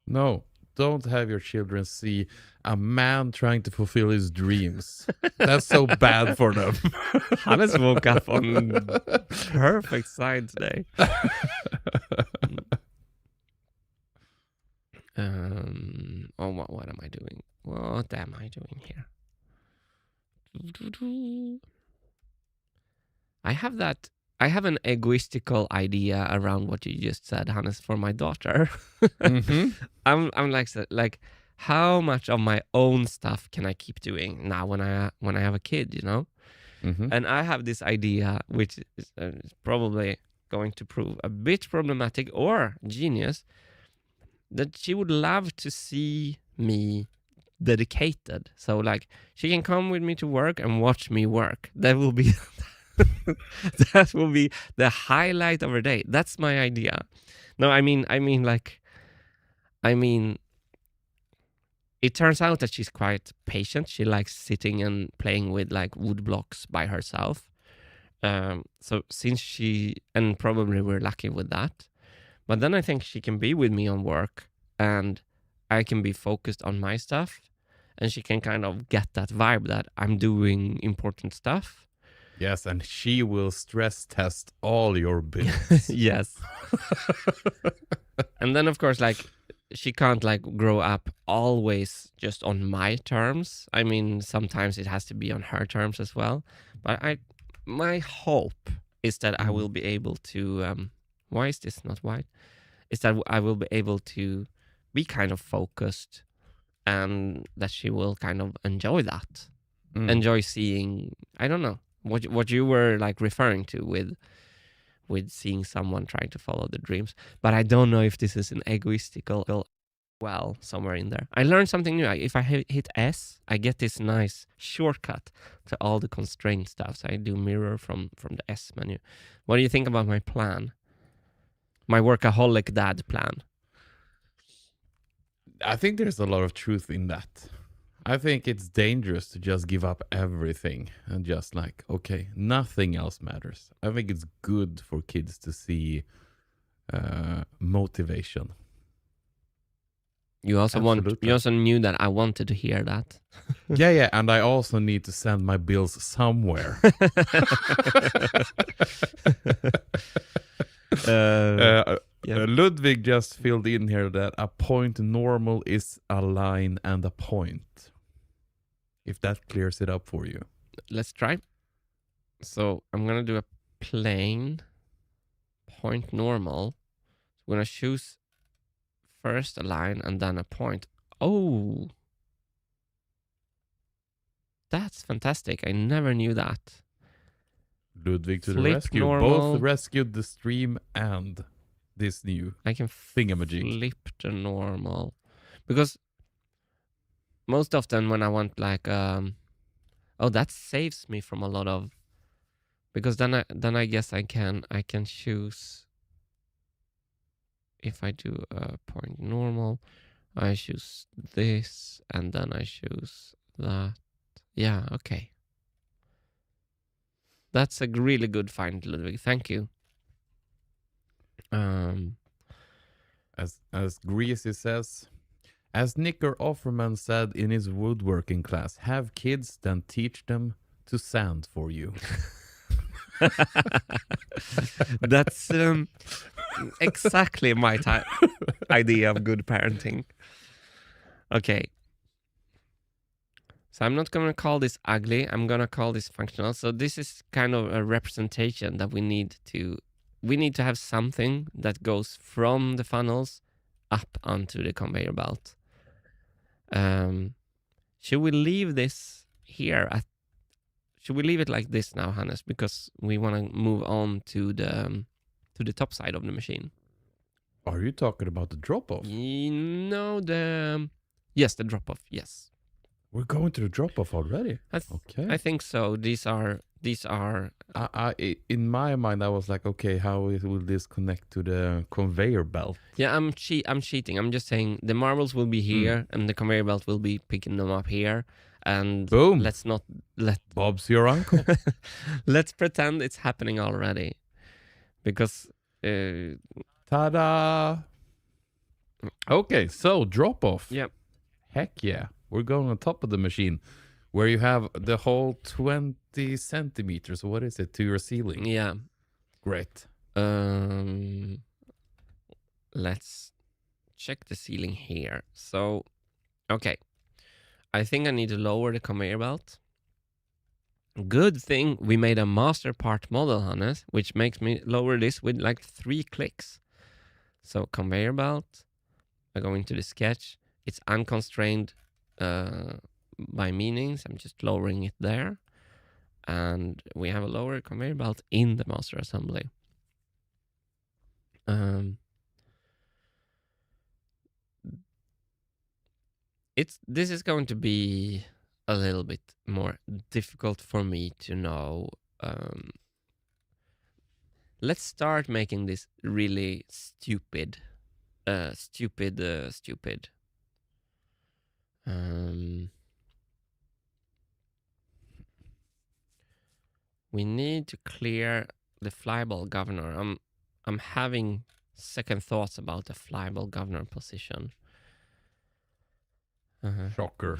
No, don't have your children see a man trying to fulfill his dreams. That's so bad for them. Hannes woke up on perfect side today. What am I doing? What am I doing here? I have an egoistical idea around what you just said, Hannes, for my daughter. Mm-hmm. I'm like, how much of my own stuff can I keep doing now when I have a kid, you know? Mm-hmm. And I have this idea, which is probably going to prove a bit problematic or genius, that she would love to see me dedicated. So like, she can come with me to work and watch me work. That will be that will be the highlight of her day. That's my idea. No, I mean it turns out that she's quite patient. She likes sitting and playing with like wood blocks by herself. So since and probably we're lucky with that. But then I think she can be with me on work and I can be focused on my stuff and she can kind of get that vibe that I'm doing important stuff. Yes, and she will stress test all your builds. Yes. And then of course, like, she can't like grow up always just on my terms. I mean, sometimes it has to be on her terms as well. But my hope is that I will be able to why is this not white? Is that I will be able to be kind of focused, and that she will kind of enjoy that. Enjoy seeing, I don't know, what you were like referring to with seeing someone trying to follow the dreams. But I don't know if this is an egoistical well somewhere in there. I learned something new. If I hit S, I get this nice shortcut to all the constraint stuff. So I do mirror from the S menu. What do you think about my plan? My workaholic dad plan. I think there's a lot of truth in that. I think it's dangerous to just give up everything and just like, okay, nothing else matters. I think it's good for kids to see motivation. You also Absolutely. you also knew that I wanted to hear that. Yeah, and I also need to send my bills somewhere. Ludwig just filled in here that a point normal is a line and a point. If that clears it up for you. Let's try. So I'm going to do a plane point normal. I'm going to choose first a line and then a point. Oh, that's fantastic. I never knew that. Ludwig to the Flip rescue. normal. Both rescued the stream and this new I can thingamajig. Flip the normal. Because most often when I want like oh, that saves me from a lot of, because then I guess I can choose, if I do a point normal, I choose this and then I choose that. Yeah, okay. That's a really good find, Ludwig. Thank you. As Greasy says, as Nicker Offerman said in his woodworking class, have kids, then teach them to sand for you. That's exactly my idea of good parenting. Okay. So I'm not going to call this ugly. I'm going to call this functional. So this is kind of a representation that we need to have something that goes from the funnels up onto the conveyor belt. Should we leave this here? Should we leave it like this now, Hannes? Because we want to move on to the top side of the machine. Are you talking about the drop-off? No, the drop-off. Yes. We're going to the drop-off already. Okay. I think so. These are. In my mind, I was like, okay, how will this connect to the conveyor belt? Yeah, I'm cheating. I'm just saying the marbles will be here, and the conveyor belt will be picking them up here. And boom. Let's not let Bob's your uncle. Let's pretend it's happening already, because. Ta-da! Okay, so drop-off. Yep. Heck yeah. We're going on top of the machine where you have the whole 20 centimeters. What is it to your ceiling? Yeah. Great. Let's check the ceiling here. So, okay. I think I need to lower the conveyor belt. Good thing we made a master part model, Hannes, which makes me lower this with like 3 clicks. So conveyor belt, I go into the sketch. It's unconstrained by meanings. I'm just lowering it there. And we have a lower conveyor belt in the master assembly. This is going to be a little bit more difficult for me to know. Let's start making this really stupid. We need to clear the flyball governor. I'm having second thoughts about the flyball governor position. Shocker.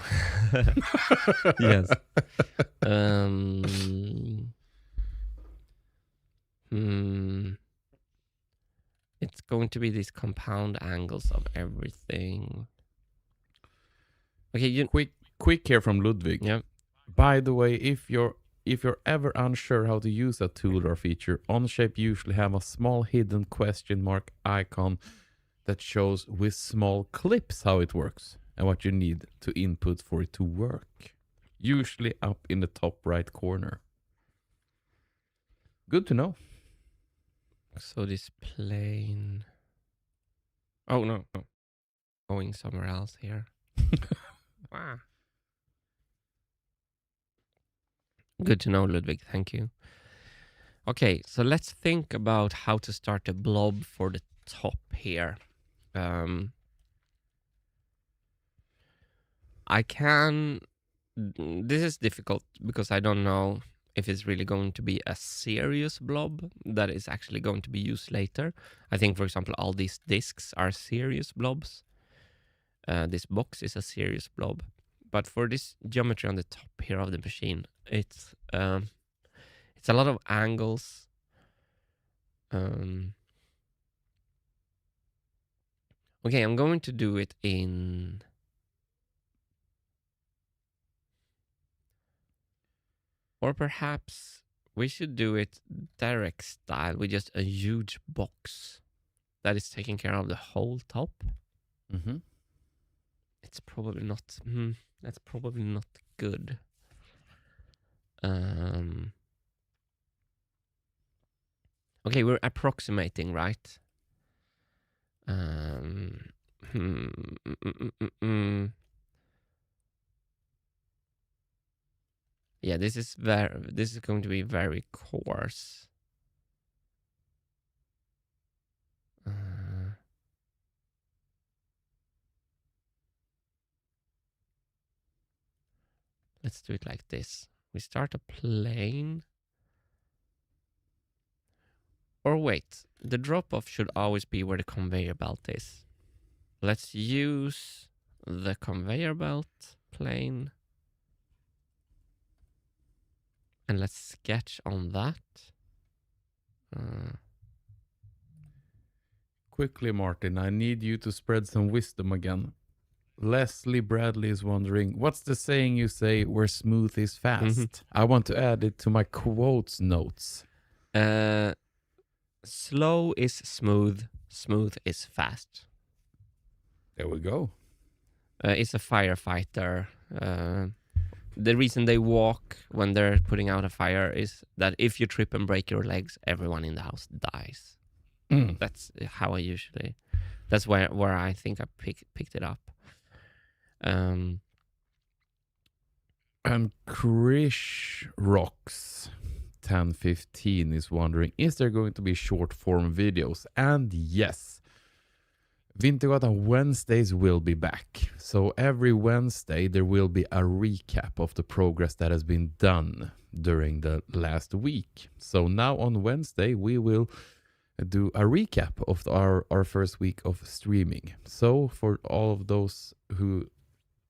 Yes. It's going to be these compound angles of everything. Okay, Quick here from Ludwig. yeah. By the way, if you're ever unsure how to use a tool or feature, Onshape usually have a small hidden question mark icon that shows with small clips how it works and what you need to input for it to work. Usually up in the top right corner. Good to know. So this plane. Oh no. Going somewhere else here. Wow. Good to know, Ludwig. Thank you. Okay, so let's think about how to start a blob for the top here. This is difficult because I don't know if it's really going to be a serious blob that is actually going to be used later. I think, for example, all these discs are serious blobs. This box is a serious blob. But for this geometry on the top here of the machine, it's a lot of angles. Okay, I'm going to do it in... Or perhaps we should do it direct style with just a huge box that is taking care of the whole top. Mm-hmm. It's probably not... that's probably not good. Okay, we're approximating, right? Yeah, this is going to be very coarse. Let's do it like this. We start a plane. Or wait, the drop-off should always be where the conveyor belt is. Let's use the conveyor belt plane. And let's sketch on that. Quickly, Martin, I need you to spread some wisdom again. Leslie Bradley is wondering, what's the saying you say where smooth is fast? I want to add it to my quotes notes. Slow is smooth, smooth is fast. There we go. It's a firefighter. The reason they walk when they're putting out a fire is that if you trip and break your legs, everyone in the house dies. That's how I usually... That's where I think I picked it up. And Krish Rocks 1015 is wondering, is there going to be short form videos? And yes, Wintergatan Wednesdays will be back. So every Wednesday there will be a recap of the progress that has been done during the last week. So now on Wednesday we will do a recap of our first week of streaming. So for all of those who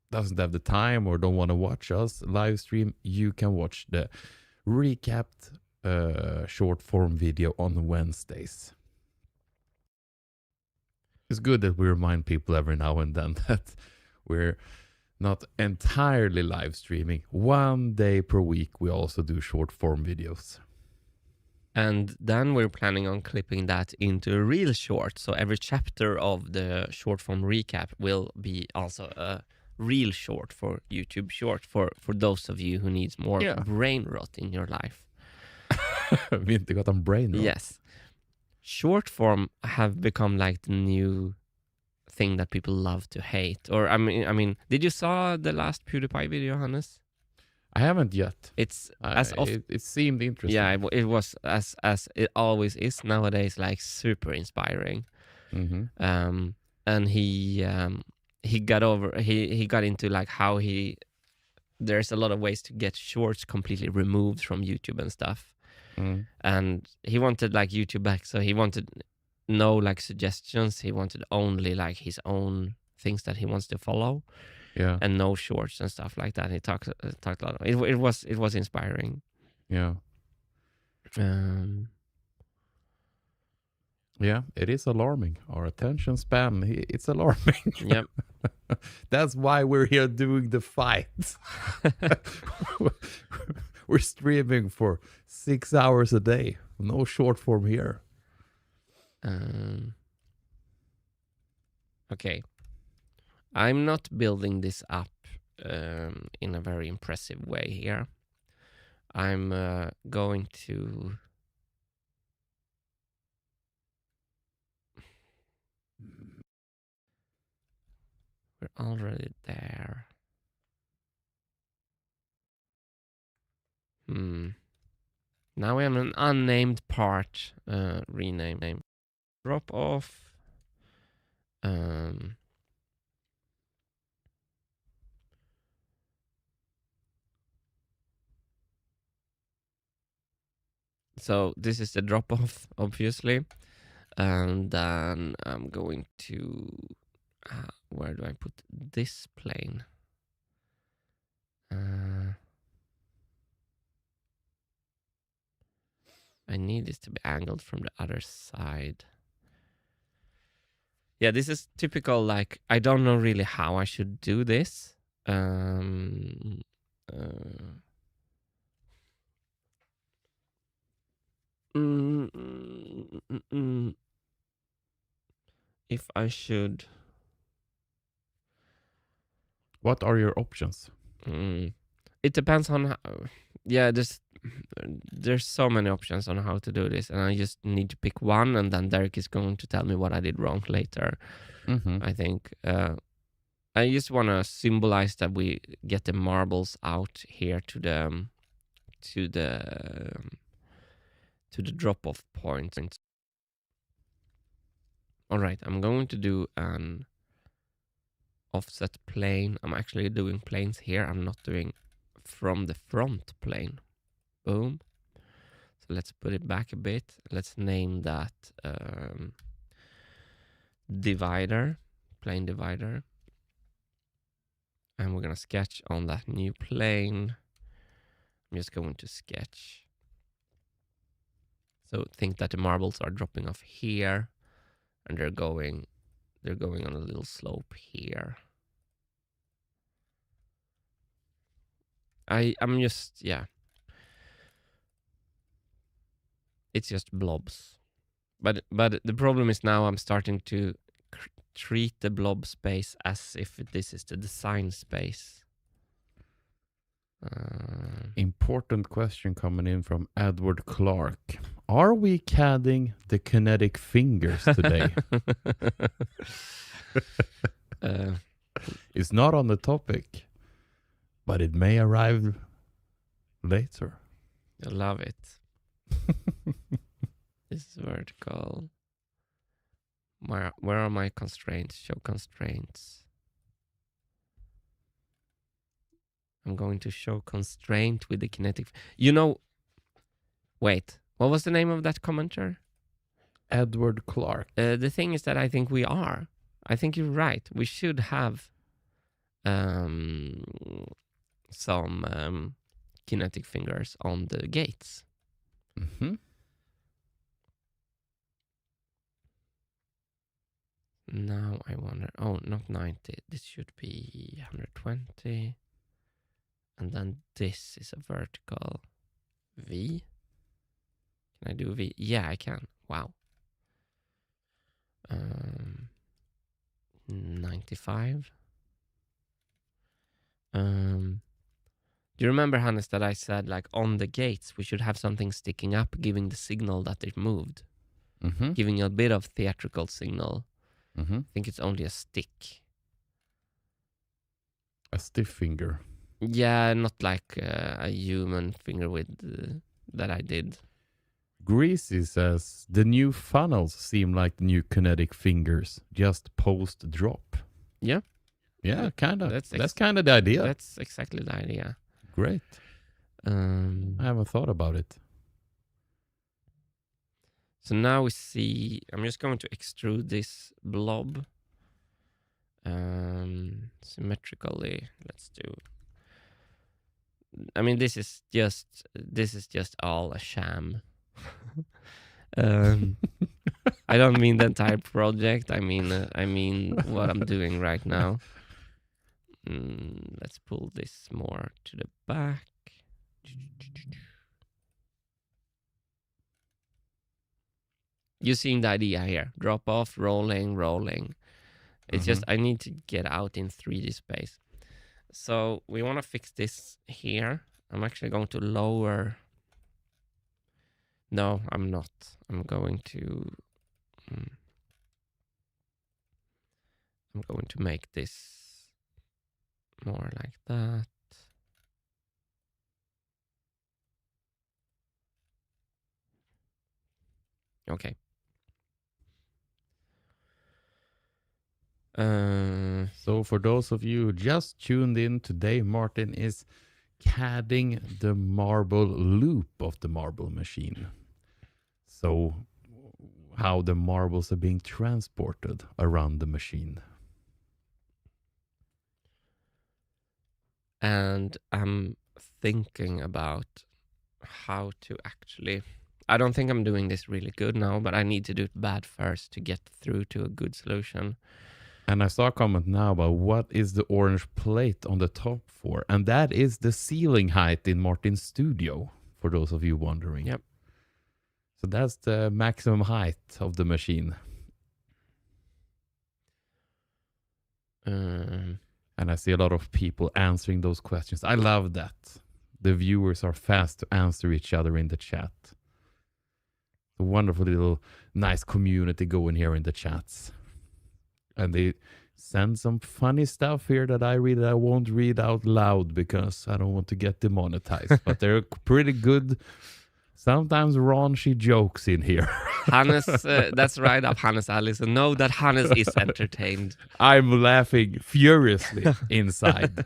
doesn't have the time or don't want to watch us live stream, you can watch the recapped short form video on Wednesdays. It's good that we remind people every now and then that we're not entirely live streaming. One day per week we also do short form videos. And then we're planning on clipping that into a real short. So every chapter of the short form recap will be also a real short for YouTube Short for those of you who needs more brain rot in your life. Wintergatan brain rot. Yes. Short form have become like the new thing that people love to hate. Or I mean, did you saw the last PewDiePie video, Hannes? I haven't yet. It's it seemed interesting. Yeah, it was as it always is nowadays, like super inspiring. Mm-hmm. And he got into like how there's a lot of ways to get shorts completely removed from YouTube and stuff. And he wanted like YouTube back, so he wanted no like suggestions. He wanted only like his own things that he wants to follow. Yeah. And no shorts and stuff like that. He talked a lot. It was inspiring. Yeah. Yeah, it is alarming. Our attention span, it's alarming. Yep. That's why we're here doing the fight. We're streaming for 6 hours a day. No short form here. Okay. I'm not building this up in a very impressive way here. I'm going to... We're already there. Now we have an unnamed part. Rename. Drop off. So this is the drop off, obviously. And then I'm going to... where do I put this plane? I need this to be angled from the other side. Yeah, this is typical, like, I don't know really how I should do this. If I should... What are your options? It depends on how... Yeah, there's so many options on how to do this, and I just need to pick one, and then Derek is going to tell me what I did wrong later. I think I just want to symbolize that we get the marbles out here to the drop-off point. All right, I'm going to do an offset plane. I'm actually doing planes here. I'm not doing from the front plane. Boom. So let's put it back a bit. Let's name that divider, plane divider. And we're going to sketch on that new plane. I'm just going to sketch. So think that the marbles are dropping off here, and they're going on a little slope here. I'm just, yeah. It's just blobs. But the problem is now I'm starting to treat the blob space as if this is the design space. Important question coming in from Edward Clark. Are we CADing the kinetic fingers today? It's not on the topic, but it may arrive later. I love it. This is vertical. Where are my constraints? Show constraints. I'm going to show constraint with the kinetic. Wait, what was the name of that commenter? Edward Clark. The thing is that I think we are. I think you're right. We should have some kinetic fingers on the gates. Now I wonder. Oh, not 90. This should be 120. And then this is a vertical V. Can I do V? Yeah, I can. Wow. 95. Do you remember, Hannes, that I said, like, on the gates we should have something sticking up, giving the signal that it moved, giving a bit of theatrical signal. I think it's only a stick. A stiff finger. Yeah, not like a human finger with that I did. Greasy says the new funnels seem like the new kinetic fingers, just post drop. Yeah. Yeah, kind of. That's kind of the idea. That's exactly the idea. Great. I haven't thought about it. So now we see, I'm just going to extrude this blob symmetrically. Let's do. I mean, this is just all a sham. I don't mean the entire project. I mean what I'm doing right now. Let's pull this more to the back. You seeing the idea here? Drop off, rolling. It's just I need to get out in 3D space. So we want to fix this here. I'm actually going to lower. No, I'm not. I'm going to make this more like that. Okay. So for those of you who just tuned in today, Martin is CADing the marble loop of the marble machine. So how the marbles are being transported around the machine. And I'm thinking about how to actually... I don't think I'm doing this really good now, but I need to do it bad first to get through to a good solution. And I saw a comment now about what is the orange plate on the top for. And that is the ceiling height in Martin's studio, for those of you wondering. Yep. So that's the maximum height of the machine. And I see a lot of people answering those questions. I love that. The viewers are fast to answer each other in the chat. A wonderful little nice community going here in the chats. And they send some funny stuff here that I won't read out loud because I don't want to get demonetized. But they're pretty good, sometimes raunchy jokes in here. Hannes, that's right up Hannes' alley. So know that Hannes is entertained. I'm laughing furiously inside.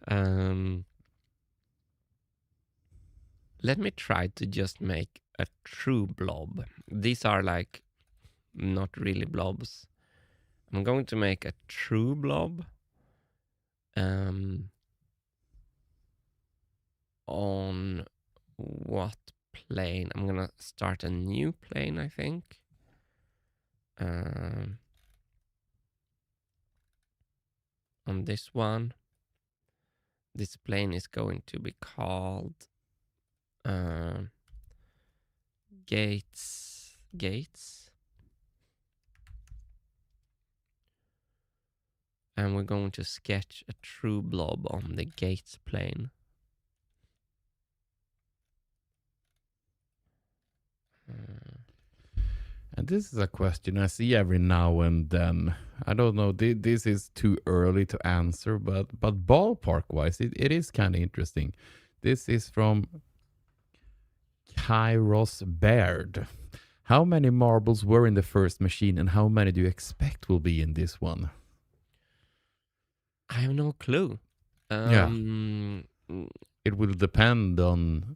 Let me try to just make a true blob. These are like not really blobs. I'm going to make a true blob on what plane? I'm gonna start a new plane, I think. On this one, this plane is going to be called Gates. And we're going to sketch a true blob on the Gates plane. And this is a question I see every now and then. I don't know, this is too early to answer, but ballpark-wise, it is kind of interesting. This is from Kairos Baird. How many marbles were in the first machine, and how many do you expect will be in this one? I have no clue. Yeah. It will depend on,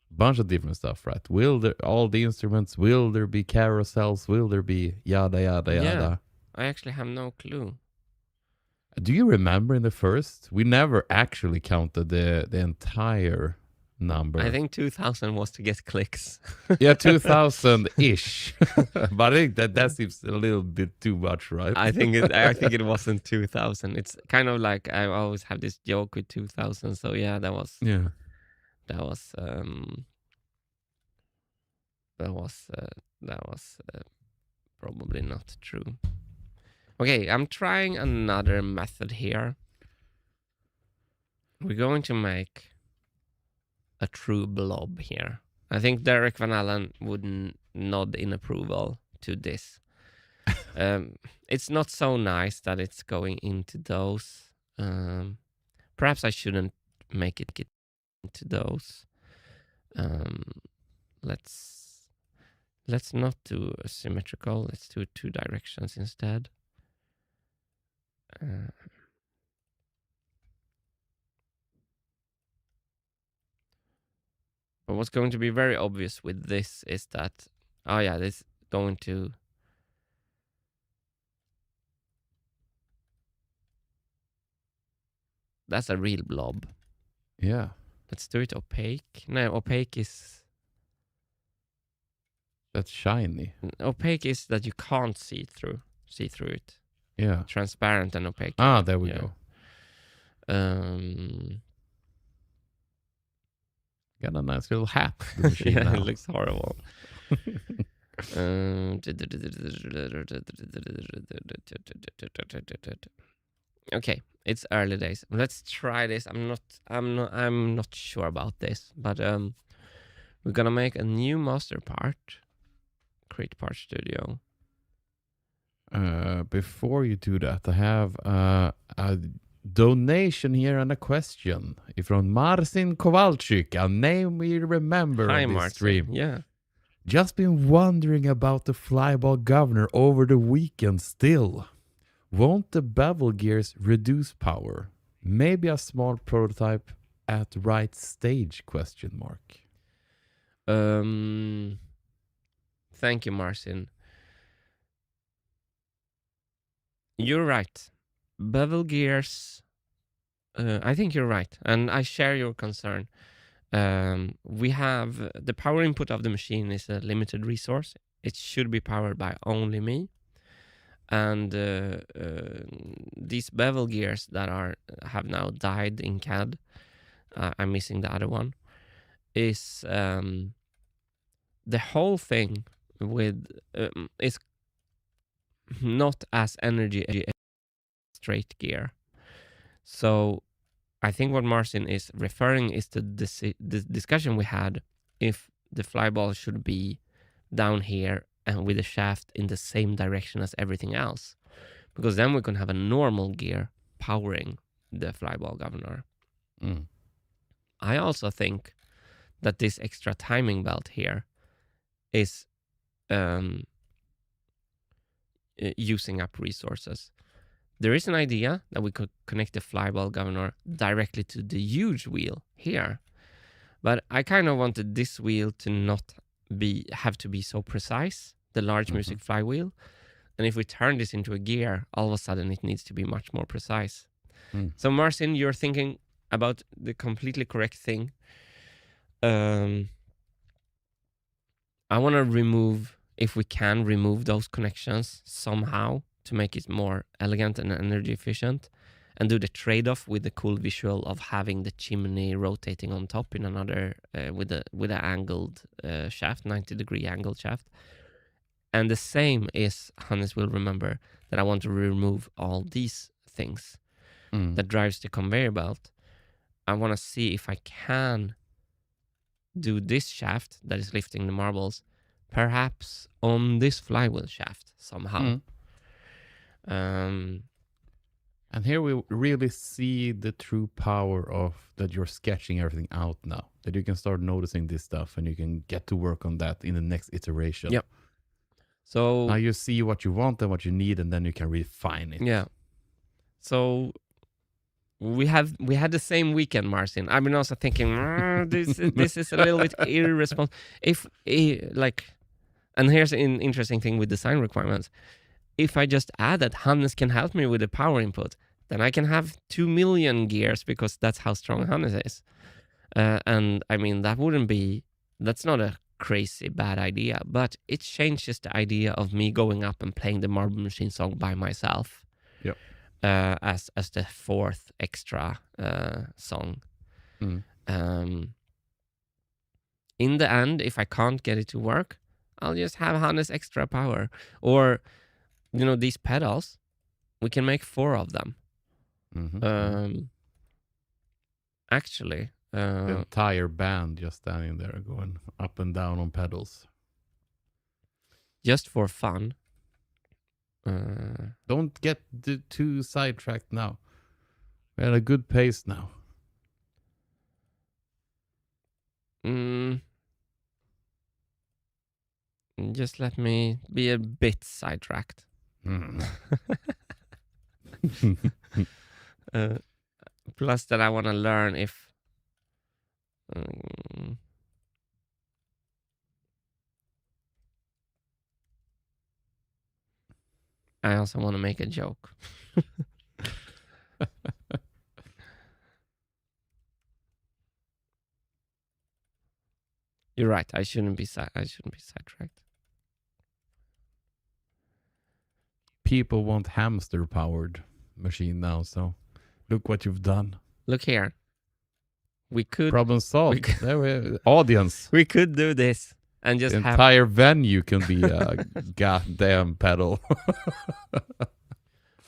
bunch of different stuff, right? Will there all the instruments? Will there be carousels? Will there be yada yada yada? I actually have no clue. Do you remember in the first? We never actually counted the entire number. I think 2000 was to get clicks. Yeah, 2000-ish. But I think that seems a little bit too much, right? I think it wasn't 2000. It's kind of like I always have this joke with 2000. So yeah, that was probably not true. Okay, I'm trying another method here. We're going to make a true blob here. I think Derek Van Allen would nod in approval to this. It's not so nice that it's going into those. Perhaps I shouldn't make it get into those. Let's not do a symmetrical. Let's do 2 directions instead. But what's going to be very obvious with this is that, this is going to... That's a real blob. Yeah. Let's do it opaque. No, opaque is... That's shiny. Opaque is that you can't see through it. Yeah. Transparent and opaque. There we go. Got a nice little hat. The machine yeah, now. it looks horrible. Okay, it's early days. Let's try this. I'm not sure about this, but we're gonna make a new master part. Create part studio. Before you do that, I have a donation here and a question from Marcin Kowalczyk, a name we remember Hi, on this Martin. stream. Yeah. Just been wondering about the flyball governor over the weekend still. Won't the bevel gears reduce power? Maybe a small prototype at right stage, question mark. Thank you, Marcin. You're right. Bevel gears. I think you're right, and I share your concern. We have the power input of the machine is a limited resource. It should be powered by only me. And these bevel gears that have now died in CAD, I'm missing the other one, is the whole thing with is not as energy straight gear. So I think what Marcin is referring is to the discussion we had if the flyball should be down here and with the shaft in the same direction as everything else, because then we can have a normal gear powering the flyball governor. I also think that this extra timing belt here is using up resources. There is an idea that we could connect the flyball governor directly to the huge wheel here, but I kind of wanted this wheel to not have to be so precise, the large music flywheel. And if we turn this into a gear, all of a sudden it needs to be much more precise. So Marcin, you're thinking about the completely correct thing. I want to remove, if we can remove those connections somehow to make it more elegant and energy efficient, and do the trade-off with the cool visual of having the chimney rotating on top in another with an angled shaft, 90-degree angled shaft. And the same is, Hannes will remember, that I want to remove all these things that drives the conveyor belt. I want to see if I can do this shaft that is lifting the marbles perhaps on this flywheel shaft somehow. And here we really see the true power of that you're sketching everything out now. That you can start noticing this stuff and you can get to work on that in the next iteration. Yep. So now you see what you want and what you need, and then you can refine it. Yeah. So we had the same weekend, Marcin. I've been also thinking this is a little bit irresponsible. And here's an interesting thing with design requirements. If I just add that Hannes can help me with the power input, then I can have 2 million gears because that's how strong Hannes is. And I mean, that's not a crazy bad idea, but it changes the idea of me going up and playing the Marble Machine song by myself. Yep. As the fourth extra song. In the end, if I can't get it to work, I'll just have Hannes extra power. Or, these pedals, we can make 4 of them. Actually, the entire band just standing there going up and down on pedals. Just for fun. Don't get too sidetracked now. We're at a good pace now. Just let me be a bit sidetracked. Plus that I want to learn if I also want to make a joke. You're right. I shouldn't be sidetracked. people want hamster powered machine now. So look what you've done. Look here. We could Problem solved. could- There we audience. we could do this and just The have. entire venue can be a goddamn pedal.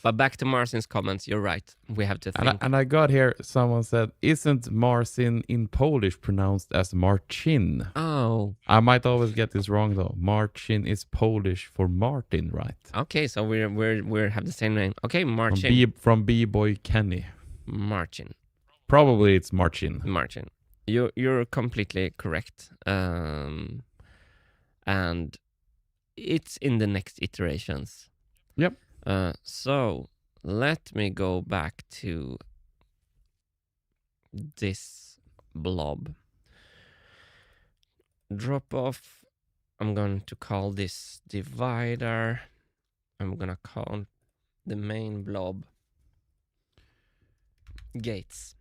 But back to Marcin's comments. You're right. We have to think. And I got here, someone said, isn't Marcin in Polish pronounced as Marcin? Oh, I might always get this wrong though. Marcin is Polish for Martin, right? okay. So we have the same name. Okay, Marcin. From B-boy Kenny. Marcin. Probably it's Marcin. Marcin. You're completely correct. And it's in the next iterations. Yep. So let me go back to this blob. Drop off. I'm going to call this divider. I'm gonna call the main blob gates.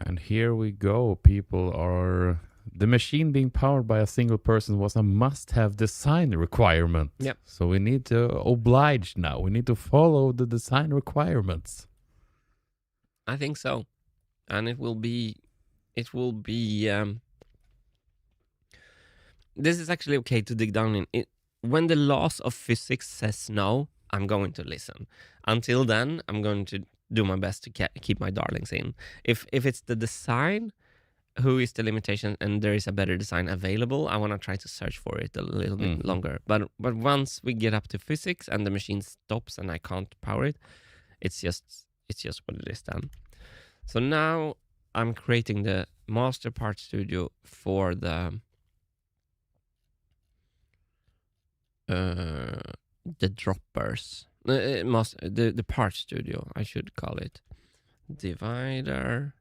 And here we go. People are... The machine being powered by a single person was a must-have design requirement. Yep. So we need to oblige now. We need to follow the design requirements. I think so. And it will be this is actually okay to dig down in it. When the laws of physics says no, I'm going to listen. Until then, I'm going to do my best to keep my darlings in. If it's the design who is the limitation and there is a better design available, I want to try to search for it a little bit longer. But once we get up to physics and the machine stops and I can't power it, it's just what it is then. So now I'm creating the master part studio for the droppers. The part studio, I should call it. Divider.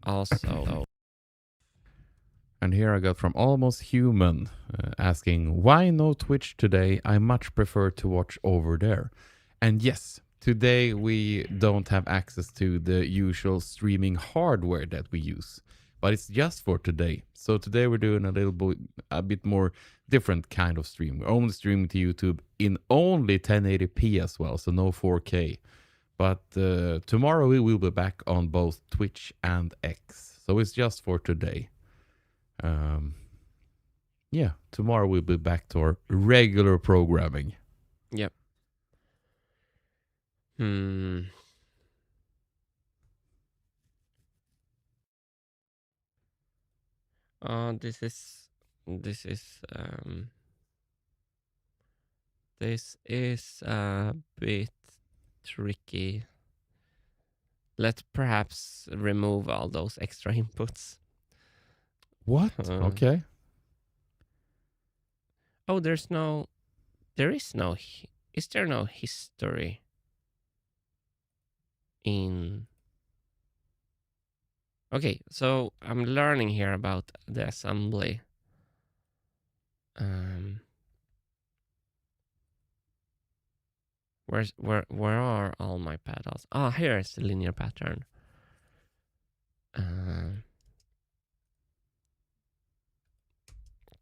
Also. And here I got from Almost Human asking, why no Twitch today? I much prefer to watch over there. And yes, today we don't have access to the usual streaming hardware that we use, but it's just for today. So today we're doing a bit more different kind of stream. We're only streaming to YouTube in only 1080p as well, so no 4K. But tomorrow we will be back on both Twitch and X. So it's just for today. Yeah, tomorrow we'll be back to our regular programming. Yep. This is a bit tricky. Let's perhaps remove all those extra inputs. What? Okay. Oh, is there no history in... Okay, so I'm learning here about the assembly. Where are all my pedals? Ah, here is the linear pattern.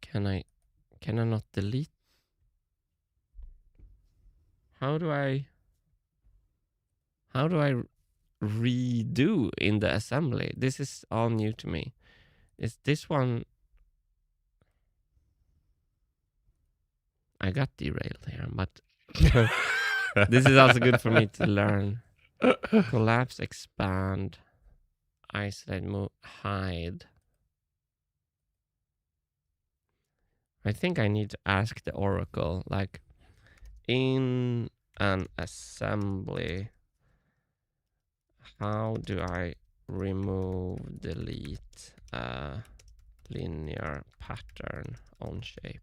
Can I not delete? How do I redo in the assembly? This is all new to me. Is this one... I got derailed here, but this is also good for me to learn. Collapse, expand, isolate, move, hide. I think I need to ask the Oracle, like, in an assembly, how do I remove, delete a linear pattern on shape?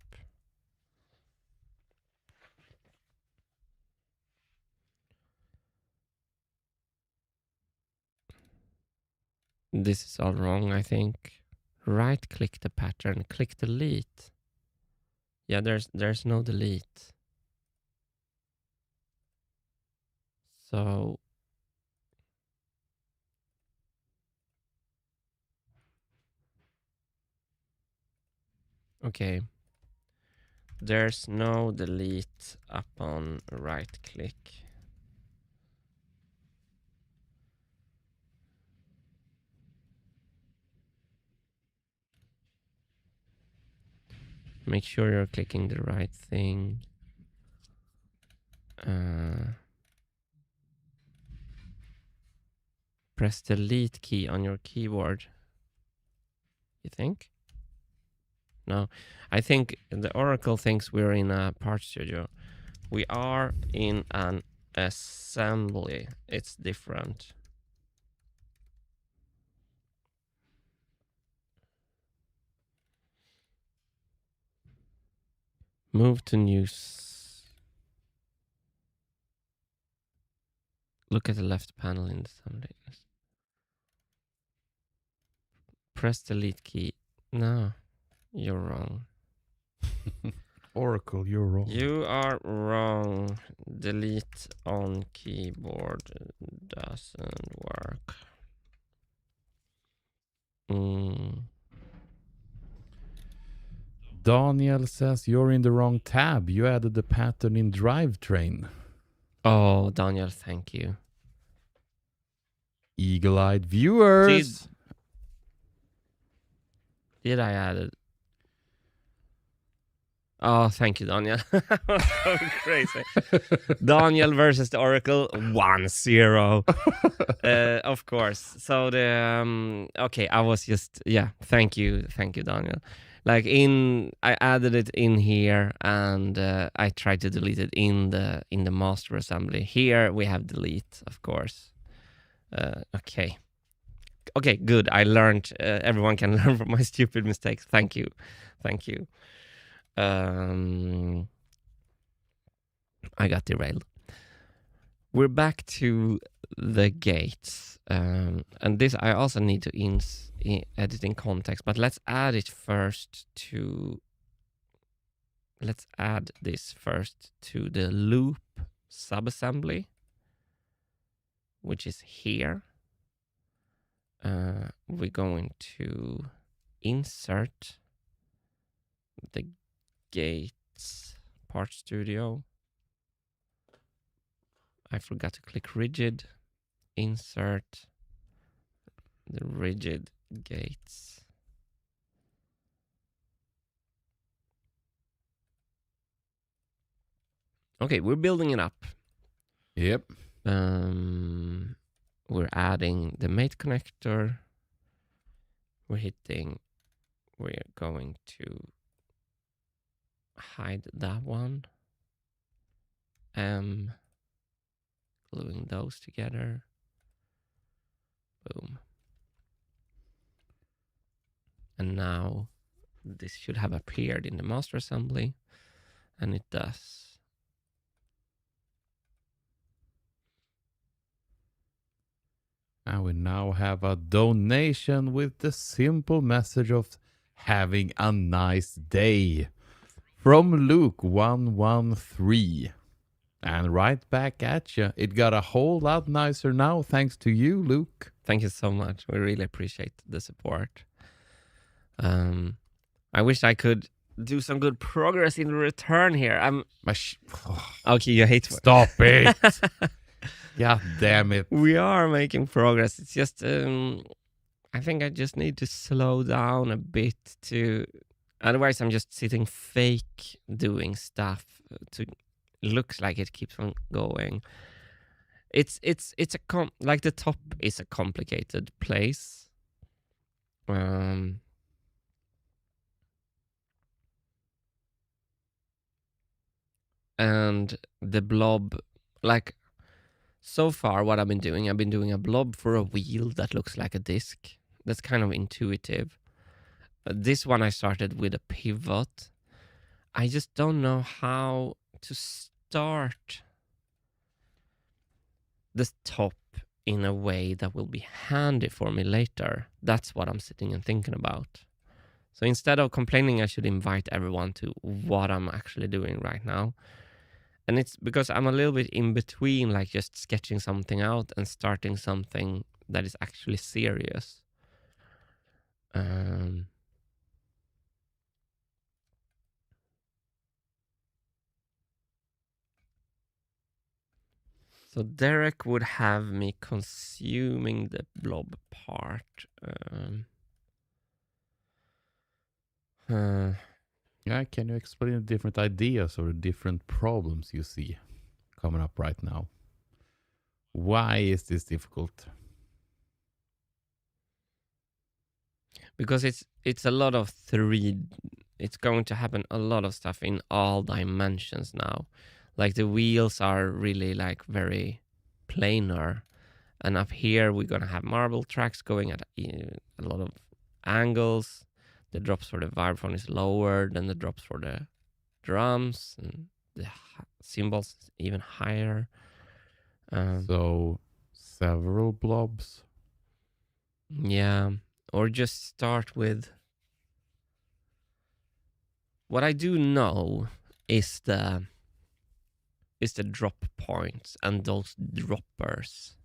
This is all wrong, I think. Right click the pattern, click delete. Yeah, there's no delete. So okay. There's no delete upon right click. Make sure you're clicking the right thing. Press the delete key on your keyboard. You think? No, I think the Oracle thinks we're in a part studio. We are in an assembly. It's different. Move to news. Look at the left panel in the assembly. Press the delete key. No, you're wrong. Oracle, you're wrong. You are wrong. Delete on keyboard doesn't work. Daniel says you're in the wrong tab. You added the pattern in drivetrain. Oh, Daniel, thank you. Eagle-eyed viewers. Did I add it? Oh, thank you, Daniel. So crazy. Daniel versus the Oracle, 1-0. Of course. So the okay, I was just thank you, Daniel. Like I added it in here, and I tried to delete it in the master assembly. Here we have delete, of course. Okay, good. I learned. Everyone can learn from my stupid mistakes. Thank you. I got derailed. We're back to the gates, and this I also need to edit in context, but let's add this first to the loop subassembly, which is here. We're going to insert the gates part studio. I forgot to click rigid. Insert the rigid gates. Okay, we're building it up. Yep. We're adding the mate connector. We're going to hide that one. Gluing those together. Boom. And now this should have appeared in the master assembly, and it does. And we now have a donation with the simple message of having a nice day from Luke 113. And right back at you. It got a whole lot nicer now thanks to you, Luke. Thank you so much. We really appreciate the support. I wish I could do some good progress in return here. Okay, you hate Stop it. God damn it. We are making progress. It's just I think I just need to slow down a bit otherwise I'm just sitting fake doing stuff looks like it keeps on going. It's like the top is a complicated place. And the blob, like so far what I've been doing a blob for a wheel that looks like a disc. That's kind of intuitive. This one I started with a pivot. I just don't know how to start the top in a way that will be handy for me later. That's what I'm sitting and thinking about. So instead of complaining, I should invite everyone to what I'm actually doing right now. And it's because I'm a little bit in between, like just sketching something out and starting something that is actually serious. So Derek would have me consuming the blob part. Yeah, can you explain the different ideas or the different problems you see coming up right now? Why is this difficult? Because it's a lot of it's going to happen a lot of stuff in all dimensions now. Like the wheels are really like very planar, and up here we're gonna have marble tracks going at a lot of angles. The drops for the vibraphone is lower than the drops for the drums, and the cymbals is even higher. So several blobs. Yeah, or just start with what I do know is the drop points and those droppers.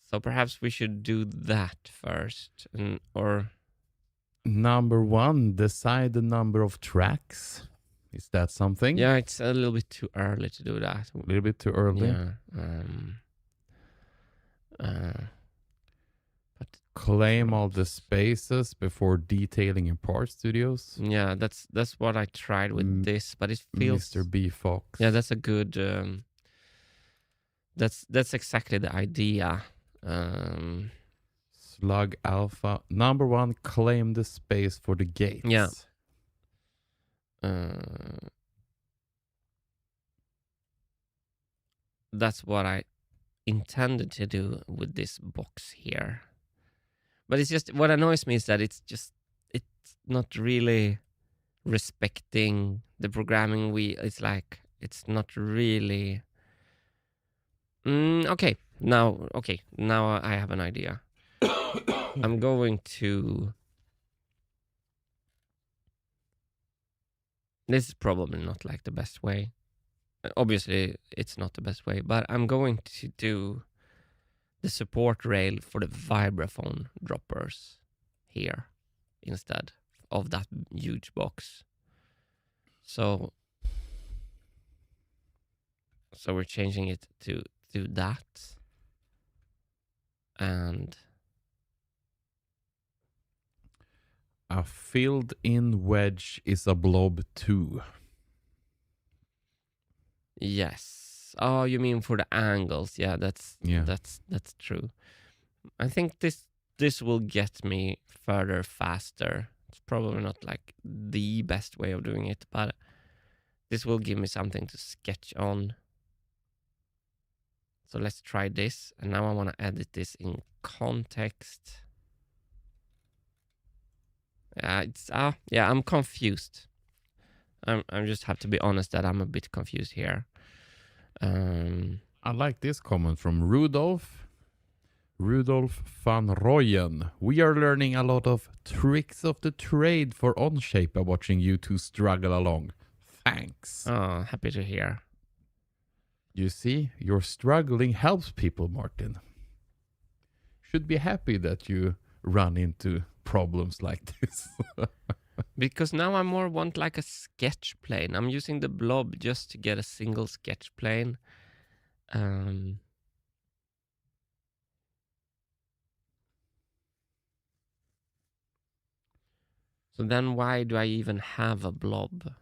So perhaps we should do that first, or Number one, decide the number of tracks. Is that something? yeah, it's a little bit too early to do that. A little bit too early. Yeah. But Claim all the spaces before detailing in part studios. yeah, that's what I tried with this, but it feels Mr. B Fox. Yeah, that's a good. That's exactly the idea. Slug Alpha. Number one, claim the space for the gates. Yeah. That's what I intended to do with this box here. But it's just, what annoys me is that it's not really respecting the programming. It's like, it's not really. Okay, now I have an idea. I'm going to. This is probably not like the best way. Obviously, it's not the best way, but I'm going to do the support rail for the vibraphone droppers here instead of that huge box. So we're changing it to that. And a filled-in wedge is a blob too. yes. Oh, you mean for the angles? Yeah, that's true. I think this will get me further faster. It's probably not like the best way of doing it, but this will give me something to sketch on. So let's try this. And now I want to edit this in context. Yeah, I'm confused. I just have to be honest that I'm a bit confused here. I like this comment from Rudolf van Rooyen. We are learning a lot of tricks of the trade for Onshape by watching you two struggle along. Thanks. Oh, happy to hear. You see, your struggling helps people, Martin. Should be happy that you run into problems like this. Because now I more want like a sketch plane. I'm using the blob just to get a single sketch plane. So then why do I even have a blob?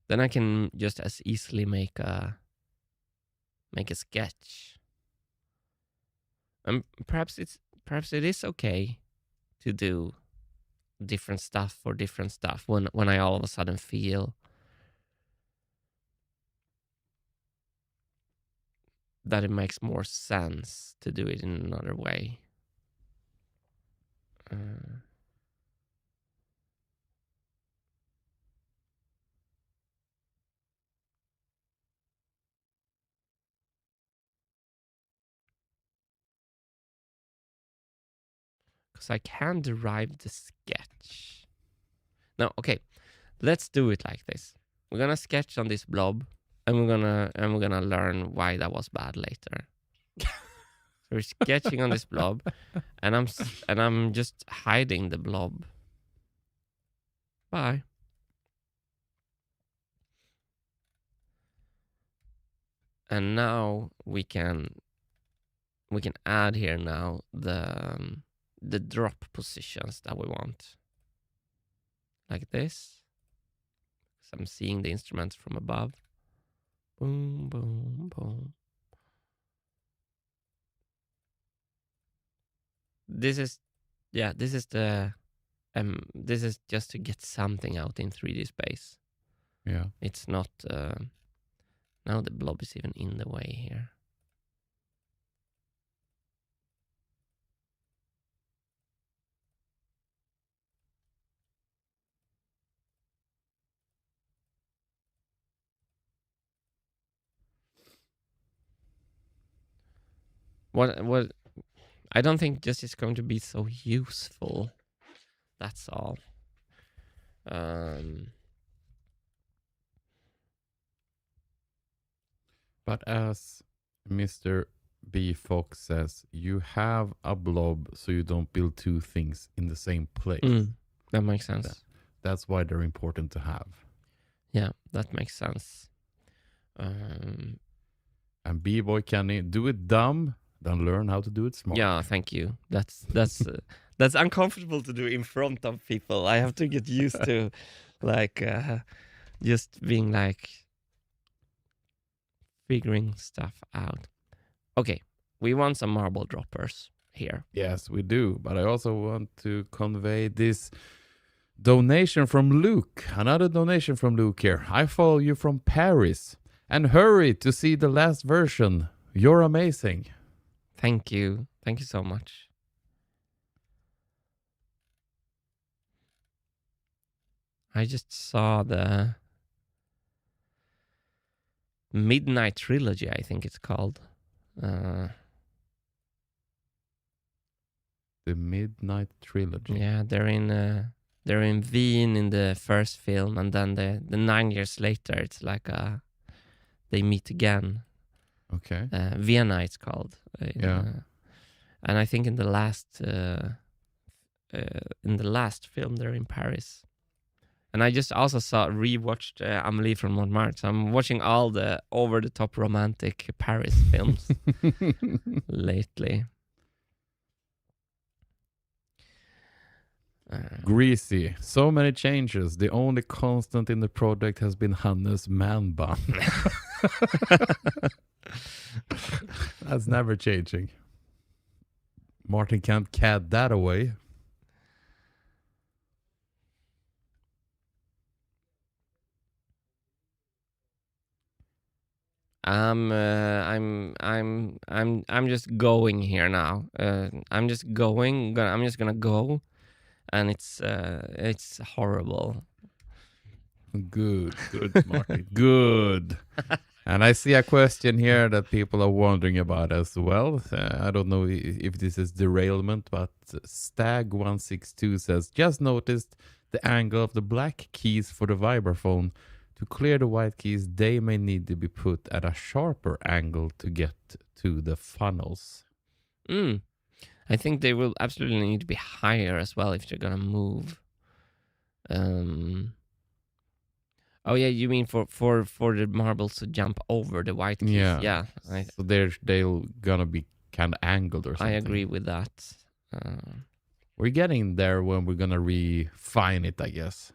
Then I can just as easily make a sketch. Perhaps it is okay to do different stuff for different stuff when I all of a sudden feel that it makes more sense to do it in another way. Because I can derive the sketch. Now, okay, let's do it like this. we're gonna sketch on this blob, and we're gonna learn why that was bad later. So we're sketching on this blob, and I'm just hiding the blob. Bye. And now we can add here now the drop positions that we want, like this. So I'm seeing the instruments from above. Boom, boom, boom. This is the this is just to get something out in 3D space. Yeah. It's not now the blob is even in the way here. What I don't think this is going to be so useful. That's all. But as Mr. B. Fox says, you have a blob so you don't build two things in the same place. That makes sense. That's why they're important to have. Yeah, that makes sense. And B-Boy Kenny, do it dumb, then learn how to do it smart. Yeah, thank you. That's that's uncomfortable to do in front of people. I have to get used to like just being like figuring stuff out. Okay, we want some marble droppers here. Yes, we do. But I also want to convey this donation from Luke. Another donation from Luke here. I follow you from Paris. And hurry to see the last version. You're amazing. Thank you. Thank you so much. I just saw the Midnight Trilogy, I think it's called. The Midnight Trilogy. Yeah, they're in Wien in the first film, and then the 9 years later, it's like they meet again. Okay. Vienna, it's called. Yeah. And I think in the last film, they're in Paris. And I just also rewatched Amélie from Montmartre. So I'm watching all the over-the-top romantic Paris films lately. Greasy. So many changes. The only constant in the project has been Hannes man bun. That's never changing. Martin can't cat that away. I'm just going here now. I'm just going. I'm just gonna go, and it's horrible. Good, Martin. Good. And I see a question here that people are wondering about as well. I don't know if this is derailment, but Stag162 says, just noticed the angle of the black keys for the vibraphone. To clear the white keys, they may need to be put at a sharper angle to get to the funnels. I think they will absolutely need to be higher as well if they're gonna move. Oh yeah, you mean for the marbles to jump over the white keys? Yeah. So they're gonna be kind of angled or something. I agree with that. We're getting there when we're gonna refine it, I guess.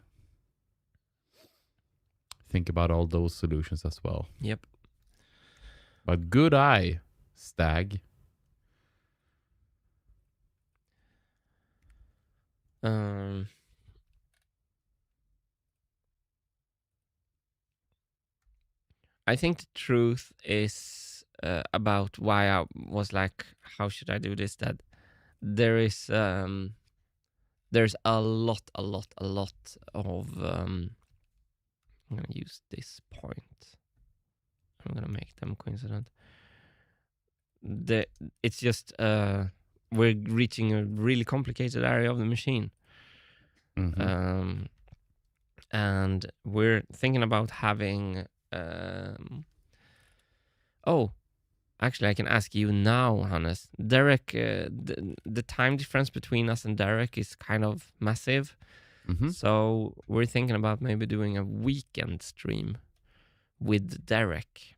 Think about all those solutions as well. Yep. But good eye, Stag. I think the truth is about why I was like, how should I do this? That there is there's a lot of I'm gonna use this point. I'm gonna make them coincident. It's just we're reaching a really complicated area of the machine. Mm-hmm. and we're thinking about having. Oh, actually, I can ask you now, Hannes. Derek, the time difference between us and Derek is kind of massive. Mm-hmm. So we're thinking about maybe doing a weekend stream with Derek.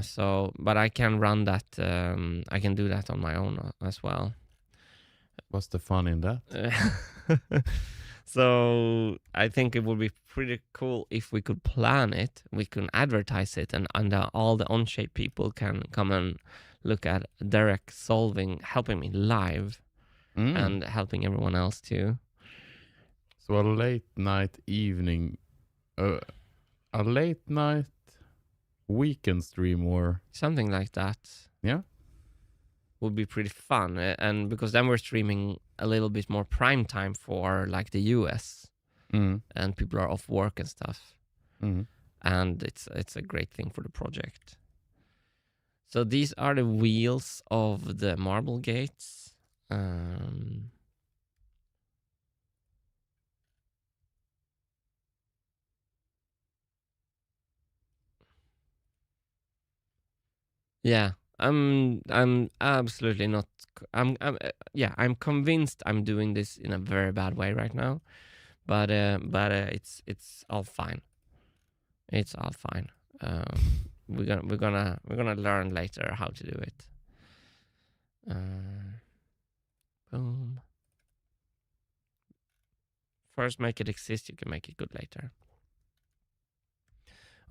So, but I can run that. I can do that on my own as well. What's the fun in that? So I think it would be pretty cool if we could plan it. We can advertise it, and all the Onshape people can come and look at Derek helping me live, and helping everyone else too. So a late night evening, a late night weekend stream, or Something like that. Yeah. Would be pretty fun, and because then we're streaming a little bit more prime time for like the US, and people are off work and stuff, and it's a great thing for the project. So these are the wheels of the marble gates. Yeah, I'm absolutely not. I'm convinced I'm doing this in a very bad way right now, but it's all fine. It's all fine. We're gonna learn later how to do it. Boom. First, make it exist. You can make it good later.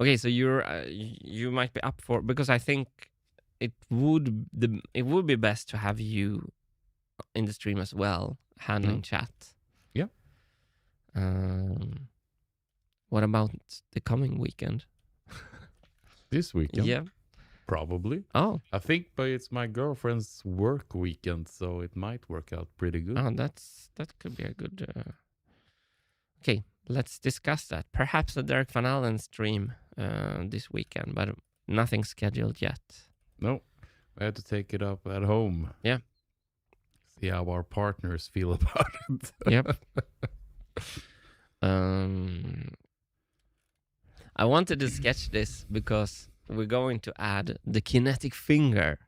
Okay, so you might be up for, because I think it would be best to have you in the stream as well, handling chat. Yeah. What about the coming weekend? This weekend? Yeah. Probably. Oh. I think, but it's my girlfriend's work weekend, so it might work out pretty good. Oh, that could be a good. Okay, let's discuss that. Perhaps a Derek Van Allen stream this weekend, but nothing scheduled yet. No, I had to take it up at home. Yeah. See how our partners feel about it. Yep. I wanted to sketch this because we're going to add the kinetic finger.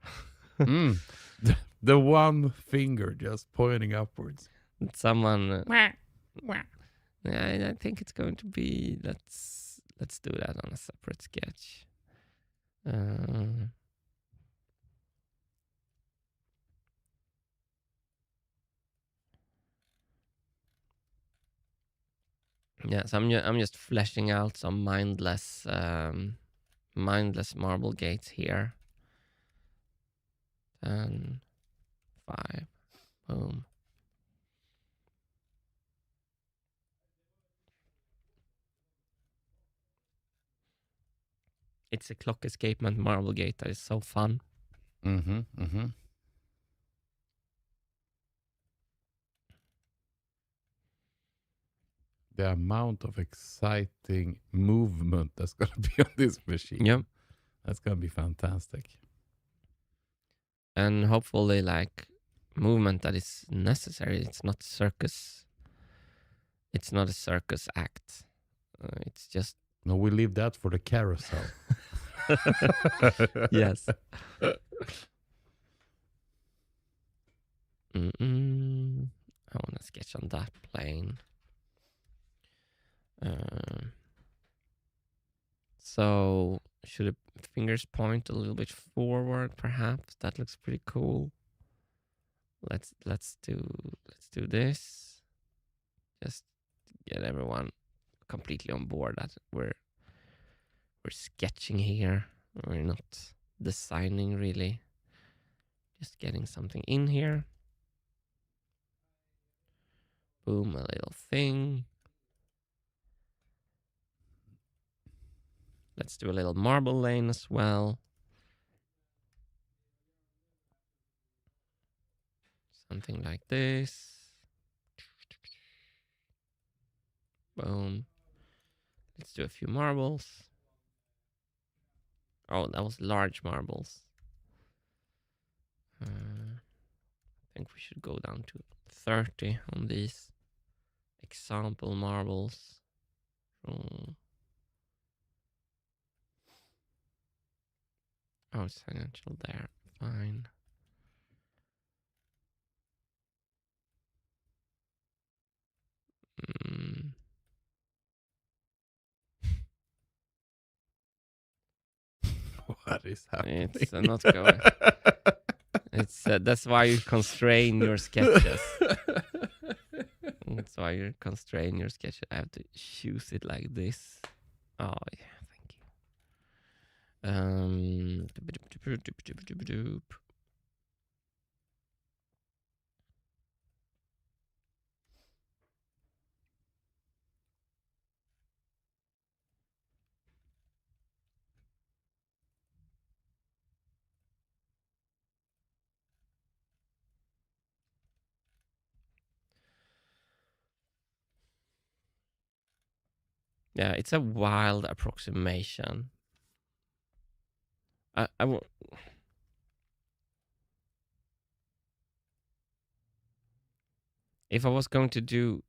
The one finger just pointing upwards. Someone. I think it's going to be. Let's do that on a separate sketch. Yeah, so I'm just fleshing out some mindless marble gates here. 10, 5, boom. It's a clock escapement marble gate that is so fun. The amount of exciting movement that's going to be on this machine. Yep. That's going to be fantastic. And hopefully, like, movement that is necessary. It's not circus. It's not a circus act. It's just... No, we leave that for the carousel. Yes. I want to sketch on that plane. So should the fingers point a little bit forward? Perhaps that looks pretty cool. Let's do this. Just get everyone completely on board that we're sketching here. We're not designing really. Just getting something in here. Boom, a little thing. Let's do a little marble lane as well. Something like this. Boom. Let's do a few marbles. Oh, that was large marbles. I think we should go down to 30 on these. Example marbles. Oh, it's financial there. Fine. Mm. What is happening? It's not going. It's that's why you constrain your sketches. That's why you constrain your sketches. I have to choose it like this. Oh yeah, thank you. Yeah, it's a wild approximation. If I was going to do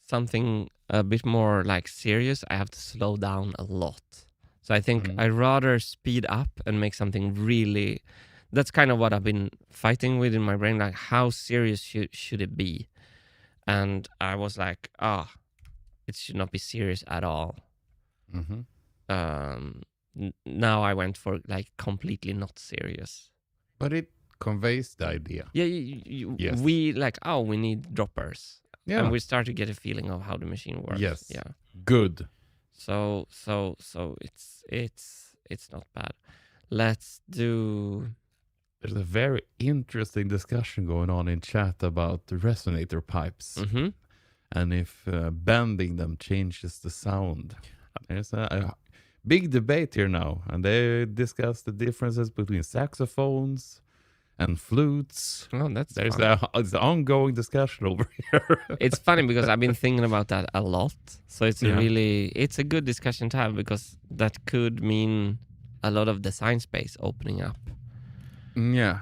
something a bit more like serious, I have to slow down a lot. So I think I'd rather speed up and make something really. That's kind of what I've been fighting with in my brain. Like, how serious should it be? And I was like, it should not be serious at all. Now I went for like completely not serious. But it conveys the idea. Yeah, Yes. we like, we need droppers. Yeah. And we start to get a feeling of how the machine works. Yes. Yeah. Good. So it's not bad. Let's do. There's a very interesting discussion going on in chat about the resonator pipes and if bending them changes the sound. There's a big debate here now, and they discuss the differences between saxophones and flutes. Oh, There's an ongoing discussion over here. It's funny because I've been thinking about that a lot. So it's it's a good discussion to have, because that could mean a lot of design space opening up. Yeah.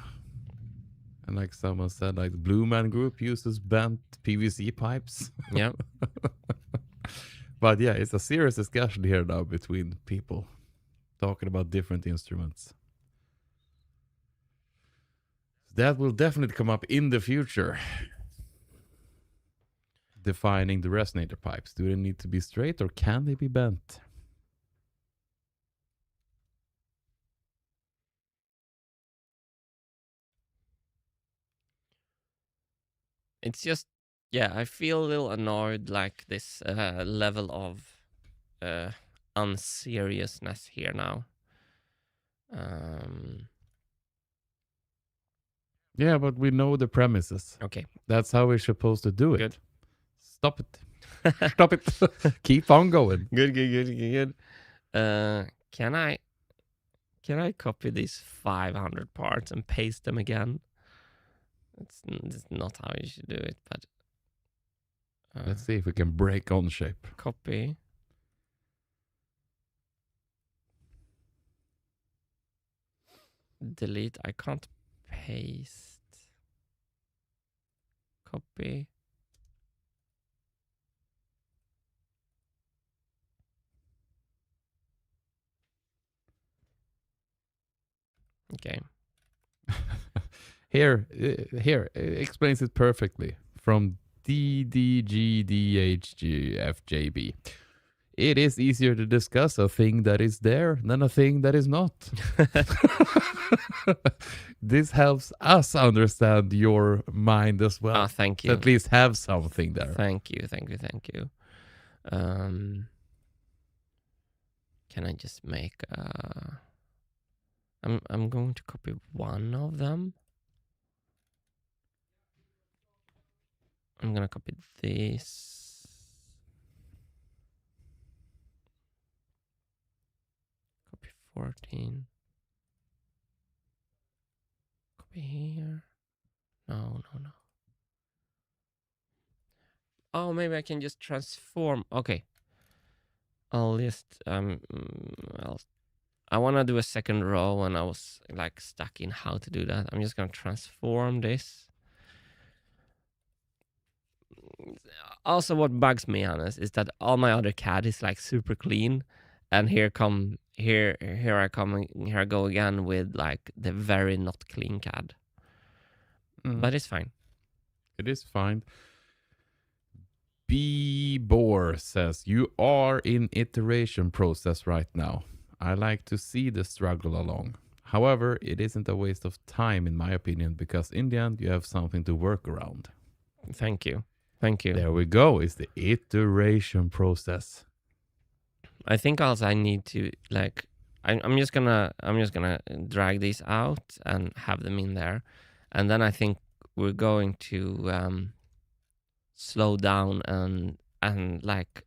And like someone said, like the Blue Man Group uses bent PVC pipes. Yeah. But yeah, it's a serious discussion here now between people talking about different instruments. That will definitely come up in the future. Defining the resonator pipes. Do they need to be straight or can they be bent? It's just, I feel a little annoyed, like this level of unseriousness here now. Yeah, but we know the premises. Okay. That's how we're supposed to do it. Good. Stop it. Stop it. Keep on going. Good. Can I copy these 500 parts and paste them again? It's not how you should do it, but let's see if we can break on shape. Copy. Delete. I can't paste. Copy. Okay. Here, explains it perfectly from DDGDHGFJB. It is easier to discuss a thing that is there than a thing that is not. This helps us understand your mind as well. Oh, thank you. At least have something there. Thank you. Can I just make I'm going to copy one of them. I'm gonna copy this. Copy 14. Copy here. No. Oh, maybe I can just transform. Okay. I'll just I want to do a second row, and I was like stuck in how to do that. I'm just gonna transform this. Also, what bugs me, honest, is that all my other CAD is like super clean, and here I go again with like the very not clean CAD. But it's fine. It is fine. B. Boar says, you are in iteration process right now. I like to see the struggle along. However, it isn't a waste of time in my opinion, because in the end you have something to work around. Thank you. There we go. It's the iteration process. I think also I need to like I'm just gonna drag these out and have them in there, and then I think we're going to slow down and like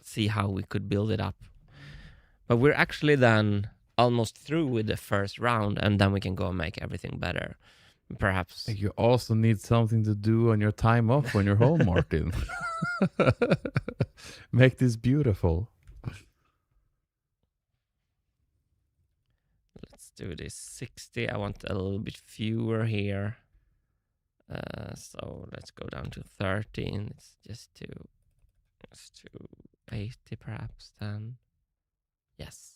see how we could build it up. But we're actually then almost through with the first round, and then we can go and make everything better. Perhaps You also need something to do on your time off when you're home, Martin. Make this beautiful. let's do this 60. I want a little bit fewer here. So let's go down to 13. It's just to 80 perhaps then. Yes.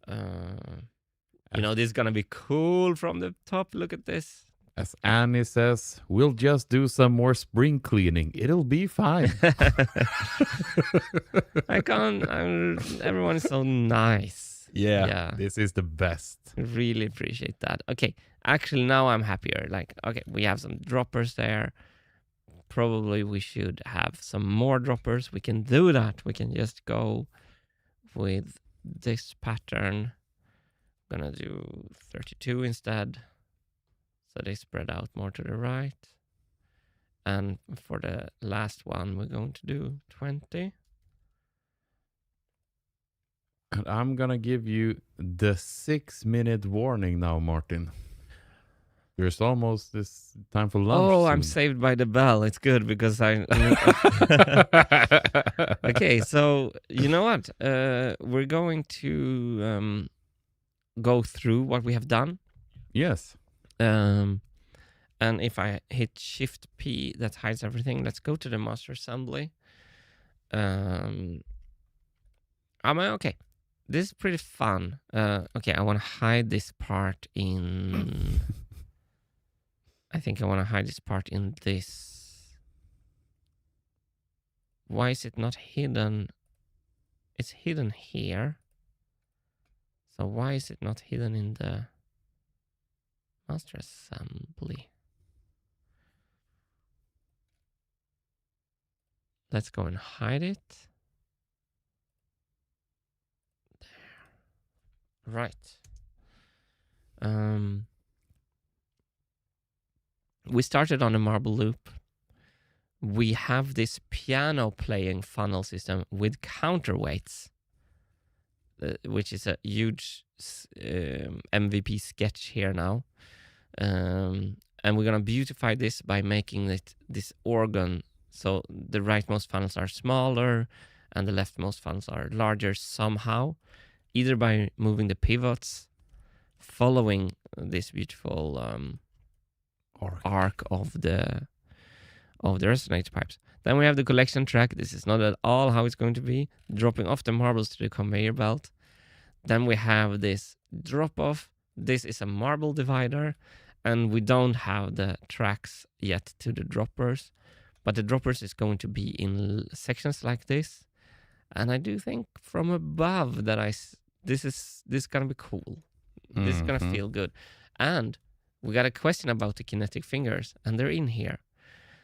This is gonna be cool from the top. Look at this. As Annie says, we'll just do some more spring cleaning. It'll be fine. Everyone is so nice. Yeah, this is the best. Really appreciate that. Okay, actually now I'm happier. Like, okay, we have some droppers there. Probably we should have some more droppers. We can do that. We can just go with this pattern. I'm gonna do 32 instead. So they spread out more to the right. And for the last one, we're going to do 20. And I'm going to give you the 6-minute warning now, Martin. There's almost this time for lunch. Oh, soon. I'm saved by the bell. It's good because I... Okay, so you know what? We're going to go through what we have done. Yes. And if I hit Shift P, that hides everything. Let's go to the master assembly. Okay. This is pretty fun. Okay, I want to hide this part in... I think I want to hide this part in this. Why is it not hidden? It's hidden here. So why is it not hidden in the master assembly? Let's go and hide it. There. Right. We started on a marble loop. We have this piano playing funnel system with counterweights, which is a huge MVP sketch here now. And we're going to beautify this by making it this organ. So the rightmost funnels are smaller and the leftmost funnels are larger somehow, either by moving the pivots, following this beautiful arc of the resonator pipes. Then we have the collection track. This is not at all how it's going to be, dropping off the marbles to the conveyor belt. Then we have this drop off. This is a marble divider, and we don't have the tracks yet to the droppers, but the droppers is going to be in sections like this. And I do think from above that this is gonna be cool. This is gonna feel good. And we got a question about the kinetic fingers, and they're in here.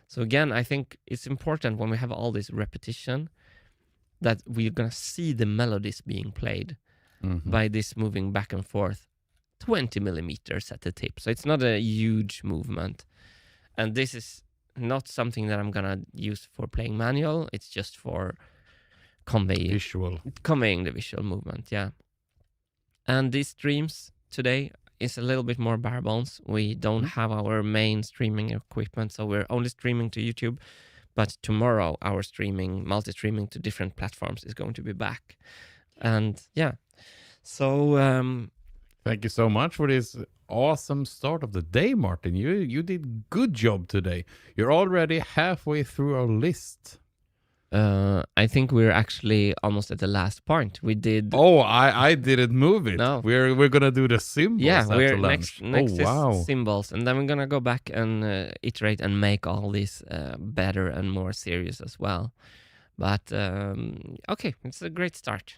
So again, I think it's important when we have all this repetition that we're gonna see the melodies being played by this moving back and forth 20 millimeters at the tip. So it's not a huge movement. And this is not something that I'm gonna use for playing manual. It's just for conveying the visual movement, yeah. And these streams today is a little bit more bare bones. We don't have our main streaming equipment, so we're only streaming to YouTube. But tomorrow, our multi-streaming to different platforms is going to be back. And yeah, so... Thank you so much for this awesome start of the day, Martin. You did good job today. You're already halfway through our list. I think we're actually almost at the last point. We did. Oh, I didn't move it. No. We're gonna do the symbols Yeah, after we're lunch. next Oh wow. is symbols, and then we're gonna go back and iterate and make all these better and more serious as well. But okay, it's a great start.